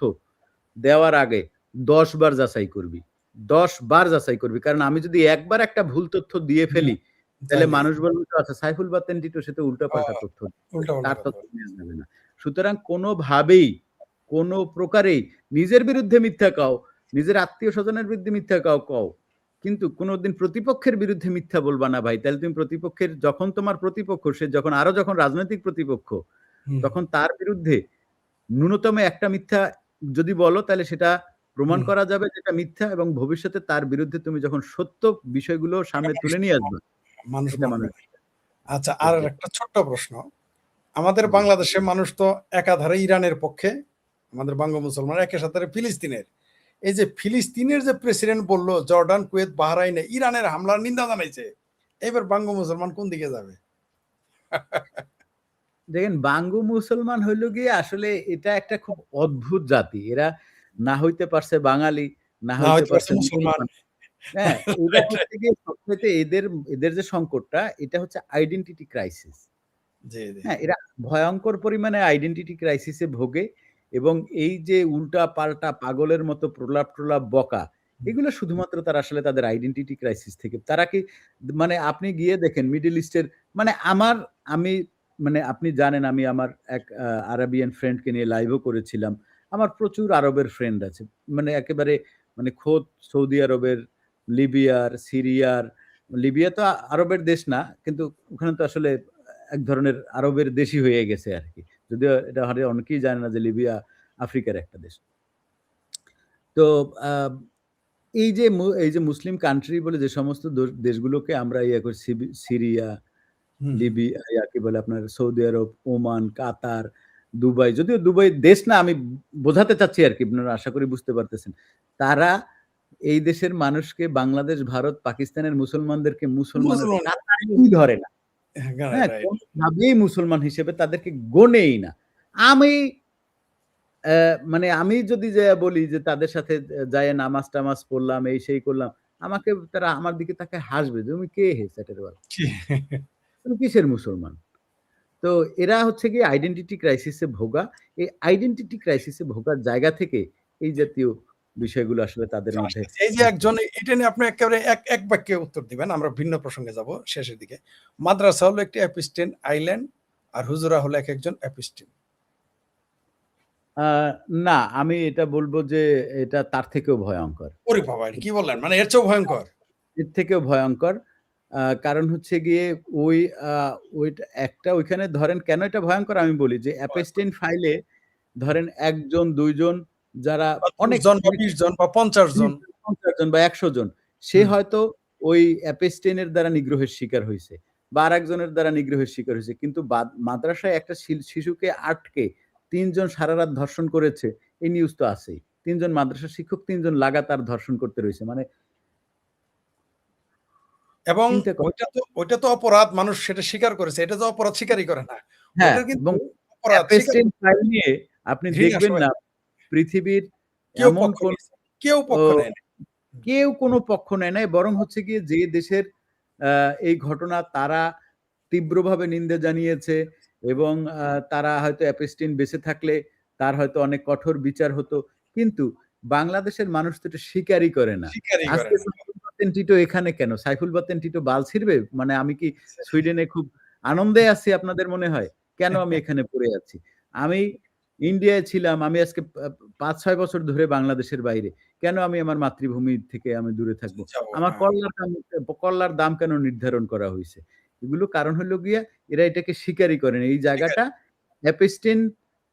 দেওয়ার আগে ১০ বার যাচাই করবি। ১০ বার যাচাই করবি। কারণ আমি যদি একবার একটা ভুল তথ্য দিয়ে হুম, ফেলি, তাহলে তাইলে মানুষ বলবে তো আচ্ছা সাইফুল বাতেন টিটু সে তো আ উল্টাপাল্টা তথ্য উল্টা-পাল্টা তার কথা তথ্য বলে। নেওয়া যাবে না। সুতরাং কোনোভাবেই, কোন প্রকারেই নিজের বিরুদ্ধে মিথ্যা কও, নিজের আত্মীয়স্বজনের বিরুদ্ধে মিথ্যা কও। কিন্তু কোনদিন প্রতিপক্ষের বিরুদ্ধে মিথ্যা বলবা না ভাই। তাহলে তুমি প্রতিপক্ষের যখন তোমার প্রতিপক্ষ সে যখন রাজনৈতিক প্রতিপক্ষ, হুম, তখন তার বিরুদ্ধে ন্যূনতম একটা মিথ্যা যদি বলো তাহলে সেটা প্রমাণ হুম। করা যাবে যে এটা মিথ্যা এবং ভবিষ্যতে তার বিরুদ্ধে তুমি যখন সত্য বিষয়গুলো এটা সামনে মানুষ তুলে নিয়ে আসবা, মানুষ এটা মানবে মানুষ না। আচ্ছা, আর এক্সাক্ট একটা ছোট্ট প্রশ্ন। আমাদের জি। বাংলাদেশের মানুষ তো একাধারে ইরানের পক্ষে, আমাদের বঙ্গ মুসলমান একই সাথে ফিলিস্তিনের। এই যে ফিলিস্তিনের যে প্রেসিডেন্ট বলল জর্ডান, কুয়েত, বাহরাইনে ইরানের হামলার নিন্দা জানাইছে। এবার বঙ্গ মুসলমান কোন দিকে যাবে? দেখেন বাঙ্গু মুসলমান হইল গিয়ে আসলে এটা একটা খুব অদ্ভুত জাতি। এরা না হইতে পারছে বাঙালি, না না হইতে হইতে পারছে পারছে মুসলমান। মুসলমান। হ্যাঁ? এরা রাইট, রাইট। হচ্ছে গিয়ে সবচাইতে এদের যে সংকটটা এটা হচ্ছে আইডেন্টিটি ক্রাইসিস। জি, জি। হ্যাঁ, এরা ভয়ংকর পরিমাণে আইডেন্টিটি ক্রাইসিস এ ভোগে এবং এই যে উল্টা-পাল্টা পাগলের মতো প্রলাপ-টলাপ বকা, হুম, এগুলো শুধুমাত্র তারা আসলে তাদের আইডেন্টিটি ক্রাইসিস থেকে তারা কি মানে আপনি গিয়ে দেখেন মিডল ইস্টের মানে আমি মানে আপনি জানেন আমি আমার এক আরাবিয়ান ফ্রেন্ডকে নিয়ে লাইভও করেছিলাম। আমার প্রচুর আরবের ফ্রেন্ড আছে। মানে একেবারে মানে খোদ সৌদি আরবের, লিবিয়ার, সিরিয়ার, লিবিয়া তো আরবের দেশ না। কিন্তু ওখানে তো আসলে এক ধরনের আরবের দেশই হয়ে গেছে আরকি। যদিও এটা হয়তো অনেকেই জানে না যে লিবিয়া আফ্রিকার একটা দেশ। তো আ এই যে মুসলিম কান্ট্রি বলে যে সমস্ত দেশগুলোকে আমরা ইয়ে করি সিরিয়া, হুম, হুম। কি বলে আপনার সৌদি আরব, ওমান, কাতার, দুবাই। যদিও দুবাই দেশ না আমি বোঝাতে চাচ্ছি আরকি। আপনারা আশা করি বুঝতে পারতেছেন। তারা এই দেশের মানুষকে বাংলাদেশ, ভারত, পাকিস্তানের মুসলমানদেরকে মুসলমানের মুসলমান। কাতারেই ধরে না। হ্যাঁ, হ্যাঁ? রাইট। কোনভাবেই মুসলমান হিসেবে তাদেরকে গণেই না। আমি মানে আমি যদি যাইয়া বলি যে তাদের সাথে যাইয়া নামাজ-টামাজ পড়লাম, এই সেই করলাম। তারা আমার দিকে তাকায় হাসবে। যে, "তুমি কে হে সেটের বাল? জি। তুমি কিসের মুসলমান?" তো এরা হচ্ছে গিয়ে আইডেন্টিটি ক্রাইসিস এ ভোগা। এই আইডেন্টিটি ক্রাইসিস এ ভোগার জায়গা থেকে এই জাতীয় বিষয়গুলো আসলে তাদের মধ্যে আসতেছে। এই যে একজন এটা নিয়ে আপনি একেবারে এক বাক্যে উত্তর দিবেন। আমরা ভিন্ন প্রসঙ্গে যাব শেষের দিকে। মাদ্রাসা হলো একটি অ্যাপিস্টেন আইল্যান্ড আর হুজুরা হলো একেকজন অ্যাপিস্টেন। আ না আমি এটা বলব যে এটা তার থেকেও ভয়ংকর। ওরে বাবা! এটা কি বললেন? মানে এর চেয়েও ভয়ংকর? এর থেকেও ভয়ংকর। কারণ হচ্ছে গিয়ে ওই আ ওইটা একটা ওইখানে ধরেন কেন এটা ভয়ংকর আমি বলি যে অ্যাপস্টাইন ফাইলে ধরেন ১ জন ২ জন যারা বা ১০ অনেক জন বা অনেক ২০ জন বা ৫০ ৩০ জন। জন, ৫০ জন বা ১০০ জন। সে হুম। হয়তো ওই অ্যাপস্টাইনের দ্বারা নিগ্রহের শিকার হইছে বা আরেকজনের দ্বারা নিগ্রহের শিকার হইছে। কিন্তু মাদ্রাসায় একটা শিশুকে আটকে ৩ জন সারারাত ধর্ষণ করেছে, এই নিউজ তো আছেই। ৩ জন মাদ্রাসার শিক্ষক ৩ জন লাগাতার ধর্ষণ করতে রইছে। মানে এবং চিন্তা করেন। ওইটা তো অপরাধ, মানুষ সেটা স্বীকার করেছে। এটা তো অপরাধ স্বীকারই করে না। হ্যাঁ, ওইটার কিন্তু এবং অপরাধ স্বীকার অ্যাপেস্টাইন ফাইল নিয়ে আপনি ঘৃণা দেখবেন সবাই। না পৃথিবীর কেউ এমন পক্ষ কোন নিয়েছে, কেউ ও পক্ষ নেয় নাই। কেউ কোনো পক্ষ নেয় নাই। বরং হচ্ছে গিয়ে যে দেশের আ এই ঘটনা তারা তীব্রভাবে নিন্দা জানিয়েছে এবং তারা হয়তো অ্যাপেস্টিন বেঁচে থাকলে তার হয়তো অনেক কঠোর বিচার হতো। কিন্তু বাংলাদেশের মানুষ তো এটা স্বীকারই করে না। স্বীকারই করে আজকে না। সাইফুল বাতেন টিটো এখানে কেন? সাইফুল বাতেন টিটো বাল ছিড়বে? মানে আমি কি সুইডেনে খুব আনন্দে আছি আপনাদের মনে হয়? কেন আমি এখানে পড়ে আছি? আমি ইন্ডিয়ায় ছিলাম। আমি আজকে ৫-৬ বছর ধরে বাংলাদেশের বাইরে। কেন আমি আমার মাতৃভূমি থেকে আমি দূরে থাকবো? যাবো, আমার হ্যাঁ। কল্লার দাম কেন নির্ধারণ করা হইছে? এগুলো কারণ হলো গিয়া এরা এটাকে স্বীকারই করে না। এই স্বীকার জায়গাটা অ্যাপেস্টিন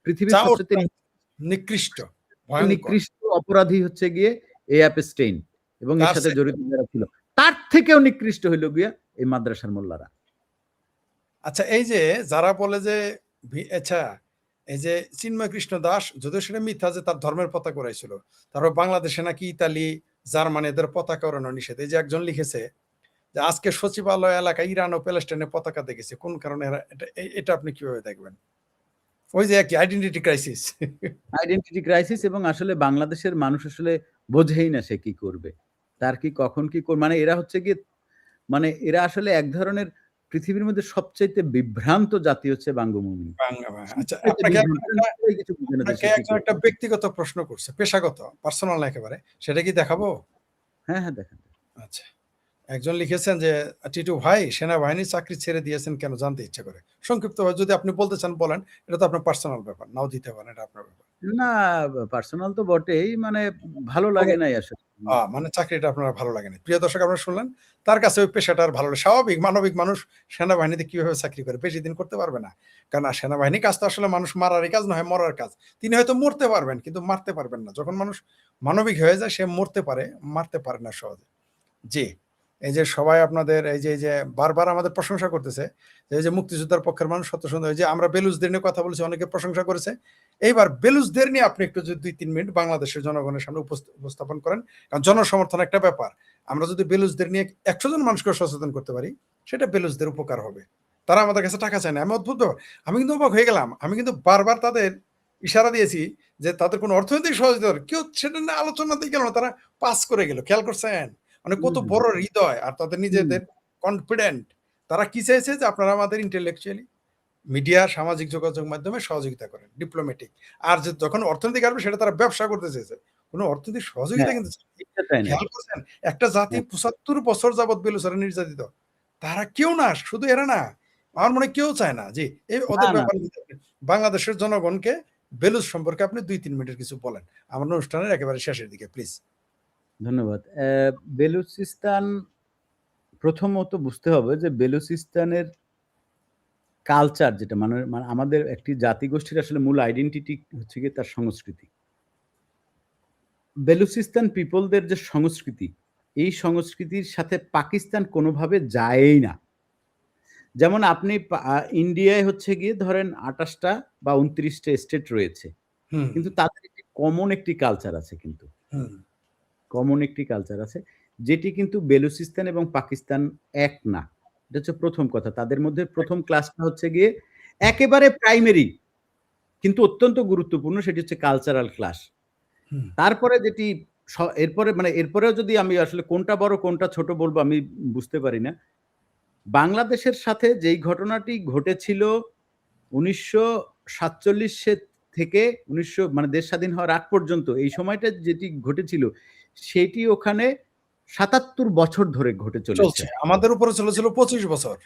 পৃথিবীর যা সবচাইতে অত্যন্ত নিকৃষ্ট, ভয়ংকর। নিকৃষ্ট অপরাধী হচ্ছে গিয়ে এই অ্যাপস্টেইন এবং এর তার সাথে চেয়ে জড়িত যারা ছিল। তার থেকেও নিকৃষ্ট হইল গিয়া এই মাদ্রাসার মোল্লারা। আচ্ছা, এই যে যারা বলে যে আচ্ছা, এই যে চিন্ময় কৃষ্ণ দাস, যদিও সেটা মিথ্যা যে তার ধর্মের পতাকা উড়াইছিল। তারপর বাংলাদেশে নাকি ইতালি, জার্মানি এদের পতাকা উড়ানো নিষেধ। এই যে একজন লিখেছে যে আজকে সচিবালয় এলাকায় ইরান ও প্যালেস্টাইনের পতাকা দেখেছে। কোন কারণে এটা আপনি কিভাবে দেখবেন? ওই যে একই আইডেন্টিটি ক্রাইসিস। আইডেন্টিটি ক্রাইসিস এবং আসলে বাংলাদেশের মানুষ আসলে বোঝেই না সে কি করবে। তার কি কখন কি মানে এরা হচ্ছে গিয়ে মানে এরা আসলে এক ধরনের পৃথিবীর মধ্যে সবচাইতে বিভ্রান্ত জাতি হচ্ছে বাঙ্গভূমি। বাংলা ভাষা। আচ্ছা, সবচাইতে আপনাকে বিভ্রান্ত। এরা নিজেরাই কিছু বুঝে না যে আপনাকে সে কি একজন করবে। একটা ব্যক্তিগত প্রশ্ন করছে, পেশাগত, পার্সোনাল না একেবারে। সেটা কি দেখাবো? হ্যাঁ, হ্যাঁ দেখেন। আচ্ছা। একজন লিখেছেন যে, "টিটু ভাই, সেনাবাহিনীর চাকরি ছেড়ে দিয়েছেন কেন? জানতে ইচ্ছে করে।" সংক্ষিপ্তভাবে যদি আপনি বলতে চান বলেন। এটা তো আপনার পার্সোনাল ব্যাপার। নাও দিতে পারেন, এটা আপনার ব্যাপার। না পার্সোনাল তো বটেই মানে ভালো লাগে নাই আসলে। মানে চাকরিটা আপনার ভালো লাগেনি। প্রিয় দর্শক, আপনারা শুনলেন। তার কাছে ওই পেশাটা আর ভালো লাগে। স্বাভাবিক মানবিক মানুষ সেনাবাহিনীতে কিভাবে চাকরি করে? বেশিদিন করতে পারবে না। কারণ সেনাবাহিনীর কাজ তো আসলে মানুষ মারারই কাজ নয়, মরার কাজ। তিনি হয়তো মরতে পারবেন, কিন্তু মারতে পারবেন না। যখন মানুষ মানবিক হয়ে যায়, সে মরতে পারে, মারতে পারে না সহজে। জি। এই যে সবাই আপনাদের এই যে বারবার আমাদের প্রশংসা করতেছে। এই যে মুক্তিযোদ্ধার পক্ষের মানুষ কত সুন্দর। এই যে আমরা বেলুচদের নিয়ে কথা বলেছি, অনেকে প্রশংসা করেছে। এইবার বেলুচদের নিয়ে আপনি একটু যদি ২-৩ মিনিট বাংলাদেশের জনগণের সামনে উপস্থাপন করেন। কারণ জনসমর্থন একটা ব্যাপার। আমরা যদি বেলুচদের নিয়ে ১০০ জন মানুষকে সচেতন করতে পারি, সেটা বেলুচদের উপকার হবে। তারা আমাদের কাছে টাকা চায় না। আমি অদ্ভুত ব্যাপার। আমি কিন্তু অবাক হয়ে গেলাম। আমি কিন্তু বারবার তাদের ইশারা দিয়েছি যে তাদের কোনো অর্থনৈতিক সহযোগিতা কেউ সেটা নিয়ে আলোচনাতেই গেল না। তারা পাস করে গেল। খেয়াল করছেন? মানে কত হুম, বড় হৃদয় আর তাদের হুম। নিজেদের কনফিডেন্ট। তারা কি চাইছে যে আপনারা আমাদের ইন্টেলেকচুয়ালি মিডিয়া, সামাজিক যোগাযোগ মাধ্যমে সহযোগিতা করেন, ডিপ্লোম্যাটিক। আর যে যখন অর্থনৈতিক আসবে সেটা তারা ব্যবসা করতে চেয়েছে। কোনো অর্থনৈতিক সহযোগিতা হ্যাঁ, কিন্তু চায়নি। এটা তাই নাই। খেয়াল করছেন? একটা জাতি হ্যাঁ, ৭৫ বছর যাবৎ বেলুচেরা নির্যাতিত। তারা কেউ না, শুধু এরা না। আমার মনে হয় কেউ চায় না। জি, এই না, ওদের না। ব্যাপারে যদি আপনি বাংলাদেশের জনগণকে বেলুচ সম্পর্কে আপনি ২-৩ মিনিটের কিছু বলেন। আমার অনুষ্ঠানের একেবারে শেষের দিকে প্লিজ। ধন্যবাদ। বেলুচিস্তান প্রথমত বুঝতে হবে যে বেলুচিস্তানের কালচার যেটা মানে আমাদের একটি জাতিগোষ্ঠীর আসলে মূল আইডেন্টিটি হচ্ছে গিয়ে তার সংস্কৃতি। বেলুচিস্তান পিপলদের যে সংস্কৃতি, এই সংস্কৃতির সাথে পাকিস্তান কোনোভাবে যায়ই না। যেমন আপনি ইন্ডিয়ায় হচ্ছে গিয়ে ধরেন ২৮ টা বা ২৯ টা স্টেট রয়েছে। হুম, কিন্তু তাদের একটি কমন একটি কালচার আছে কিন্তু। হুম। কমন একটি কালচার আছে। যেটি কিন্তু বেলুচিস্তান এবং পাকিস্তান এক না। এটা হচ্ছে ১ম কথা। তাদের মধ্যে ১ম ক্লাসটা হচ্ছে গিয়ে একেবারে প্রাইমারি কিন্তু অত্যন্ত গুরুত্বপূর্ণ সেটি হচ্ছে কালচারাল ক্লাস। হুম, তারপরে যেটি এরপরে মানে এরপরেও যদি আমি আসলে কোনটা বড় কোনটা ছোট বলব আমি বুঝতে পারি না। বাংলাদেশের সাথে যেই ঘটনাটি ঘটেছিল ১৯৪৭ থেকে ১৯০০ মানে দেশ স্বাধীন হওয়ার আগ পর্যন্ত এই সময়টা যেটি ঘটেছিল, সেটি ওখানে ৭৭ বছর ধরে ঘটে চলেছে। চলছে। আমাদের উপরে চলেছিল ২৫ বছর।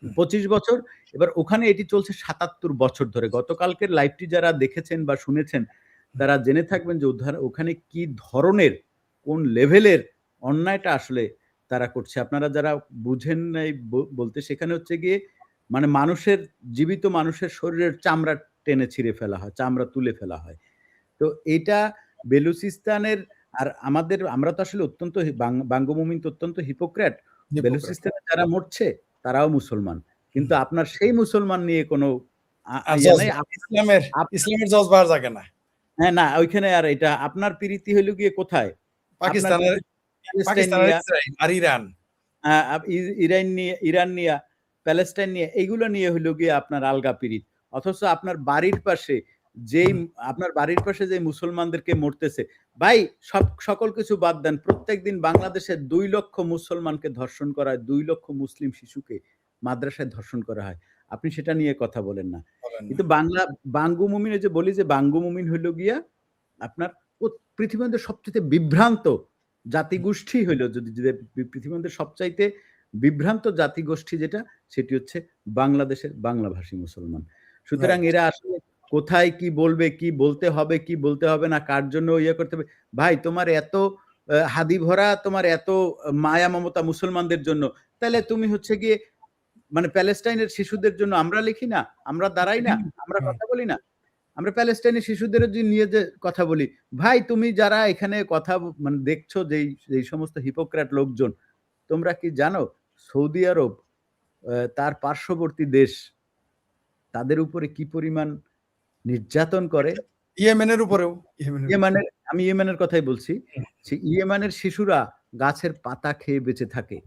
হুম, ২৫ বছর। এবার ওখানে এটি চলছে ৭৭ বছর ধরে। গতকালকের লাইভটি যারা দেখেছেন বা শুনেছেন, হুম। তারা জেনে থাকবেন যে ওখানে কি ধরনের, কোন লেভেলের অন্যায়টা আসলে তারা করছে। আপনারা যারা বুঝেন নাই বলতে সেখানে হচ্ছে গিয়ে মানে জীবিত মানুষের শরীরের চামড়া টেনে ছিঁড়ে ফেলা হয়, চামড়া তুলে ফেলা হয়। তো এইটা বেলুচিস্তানের আর আমরা তো আসলে অত্যন্ত বাঙ্গমুমিন তো অত্যন্ত হিপোক্রেট। হিপোক্রেট। বেলুচিস্তানে যারা মরছে তারাও মুসলমান। হুম। কিন্তু আপনার সেই মুসলমান নিয়ে কোনো আর ইয়ে নাই। জজবা ইসলামের জজবা আর জাগে না। হ্যাঁ, না ওইখানে আর এটা আপনার প্রীতি হইল গিয়ে কোথায়? আপনার পাকিস্তানের প্রীতি প্যালেস্টাইন পাকিস্তান আর নিয়া ইসরাইল আর ইরান। ইরান নিয়ে, প্যালেস্টাইন নিয়ে, এইগুলো নিয়ে হইল গিয়ে আপনার আলগা পিরিত। অথচ আপনার বাড়ির পাশে যে মুসলমানদেরকে মরতেছে, ভাই সকল কিছু বাদ দেন, প্রত্যেকদিন বাংলাদেশে 2 লক্ষ মুসলমানকে ধর্ষণ করা হয়, 2 লক্ষ মুসলিম শিশুকে মাদ্রাসায় ধর্ষণ করা হয়। আপনি সেটা নিয়ে কথা বলেন না। কিন্তু বাঙ্গু মুমিন, যে বলি যে বাঙ্গু মুমিন হইল গিয়া আপনার পৃথিবীর মধ্যে সবচেয়ে বিভ্রান্ত জাতিগোষ্ঠী হইল, যদি পৃথিবীর মধ্যে সবচাইতে বিভ্রান্ত জাতিগোষ্ঠী যেটা, সেটি হচ্ছে বাংলাদেশের বাংলাভাষী মুসলমান। সুতরাং এরা আসলে কোথায় কি বলবে, কি বলতে হবে, কি বলতে হবে না, কার জন্য ইয়ে করতে হবে, ভাই তোমার এত হাদি ভরা, তোমার এত মায়া মমতা মুসলমানদের জন্য, তাহলে তুমি হচ্ছে গিয়ে মানে প্যালেস্টাইনের শিশুদের জন্য আমরা লিখি না, আমরা দাঁড়াই না, আমরা কথা বলি না, আমরা প্যালেস্টাইনের শিশুদের নিয়ে যে কথা বলি। ভাই তুমি যারা এখানে কথা মানে দেখছো, যেই সমস্ত হিপোক্রেট লোকজন, তোমরা কি জানো সৌদি আরব তার পার্শ্ববর্তী দেশ, তাদের উপরে কি পরিমাণ নির্যাতন করে? ইয়েমেনের উপরেও, আমি ইয়েমেনের কথাই বলছি। ইয়েমেনের শিশুরা গাছের পাতা খেয়ে বেঁচে থাকে,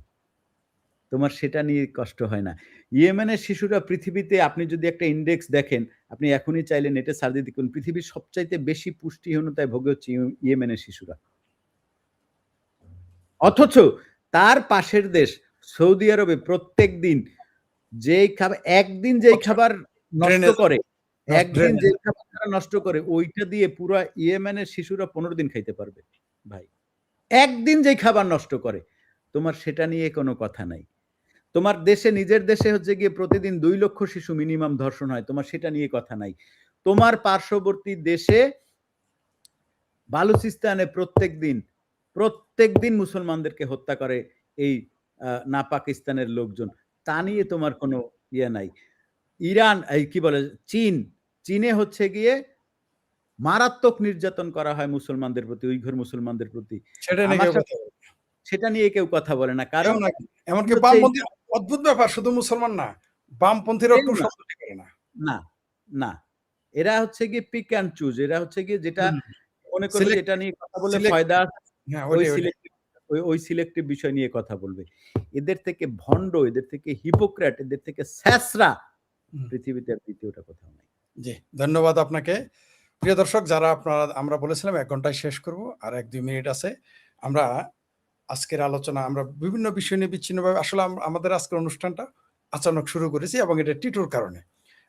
তোমার সেটা নিয়ে কষ্ট হয় না। ইয়েমেনের শিশুরা পৃথিবীতে, আপনি যদি একটা ইন্ডেক্স দেখেন, আপনি এখনই চাইলে নেটে সার্চ দিয়ে দেখুন, পৃথিবীর সবচাইতে বেশি পুষ্টিহীনতায় ভোগে হচ্ছে ইয়েমেনের শিশুরা। অথচ তার পাশের দেশ সৌদি আরবে প্রত্যেক দিন একদিন যেই খাবার নষ্ট করে, একদিন যে খাবার তারা নষ্ট করে, ওইটা দিয়ে পুরা ইয়েমেনের শিশুরা 15 দিন খাইতে পারবে। ভাই একদিন যেই খাবার নষ্ট করে, তোমার সেটা নিয়ে কোনো কথা নাই। তোমার দেশে, নিজের দেশে হচ্ছে গিয়ে প্রতিদিন 2 লক্ষ শিশু মিনিমাম ধর্ষণ হয়, তোমার সেটা নিয়ে কথা নাই। তোমার পার্শ্ববর্তী দেশে বালুচিস্তানে প্রত্যেক দিন মুসলমানদেরকে হত্যা করে এই না পাকিস্তানের লোকজন, তা নিয়ে তোমার কোনো ইয়ে নাই। ইরান, এই কি বলে, চীনে হচ্ছে গিয়ে মারাত্মক নির্যাতন করা হয় মুসলমানদের প্রতি, উইঘুর মুসলমানদের প্রতি, সেটা নিয়ে কেউ কথা বলে না। কারণ এমনকি বামপন্থী, অদ্ভুত ব্যাপার, শুধু মুসলমান না, বামপন্থীরাও একটু সহ্য করে না। না, এরা হচ্ছে গিয়ে পিক অ্যান্ড চুজ, এরা হচ্ছে গিয়ে যেটা মনে করবে এটা নিয়ে কথা বলে ফায়দা, ওই সিলেক্টিভ বিষয় নিয়ে কথা বলবে। এদের থেকে ভণ্ড, এদের থেকে হিপোক্রেট, এদের থেকে স্যাসরা পৃথিবীতে দ্বিতীয়টা কোথাও নাই। জি, ধন্যবাদ আপনাকে। প্রিয় দর্শক, যারা আমরা বলেছিলাম 1 ঘন্টায় শেষ করব, আর 1-2 মিনিট আছে। আমরা আজকের আলোচনা আমরা বিভিন্ন বিষয় নিয়ে বিচ্ছিন্নভাবে, আসলে আমাদের আজকের অনুষ্ঠানটা আচানক শুরু করেছি, এবং এটা টিটুর কারণে।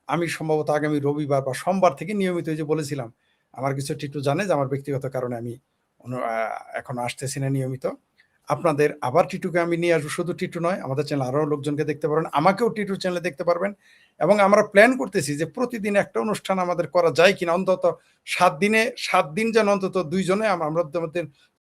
আমি সম্ভবত আগামী রবিবার বা সোমবার থেকে নিয়মিত, যে বলেছিলাম, আমার কিছু টিটু জানে যে আমার ব্যক্তিগত কারণে আমি এখন আসতেছি না নিয়মিত। আপনাদের আবার টিটুকে আমি নিয়ে আসবো। শুধু টিটু নয়, আমাদের চ্যানেল আরও লোকজনকে দেখতে পারবেন, আমাকেও টিটুর চ্যানেলে দেখতে পারবেন। এবং আমরা প্ল্যান করতেছি যে প্রতিদিন একটা অনুষ্ঠান আমাদের করা যায় কিনা, অন্তত 7 দিন যেন অন্তত 2 জনে আমাদের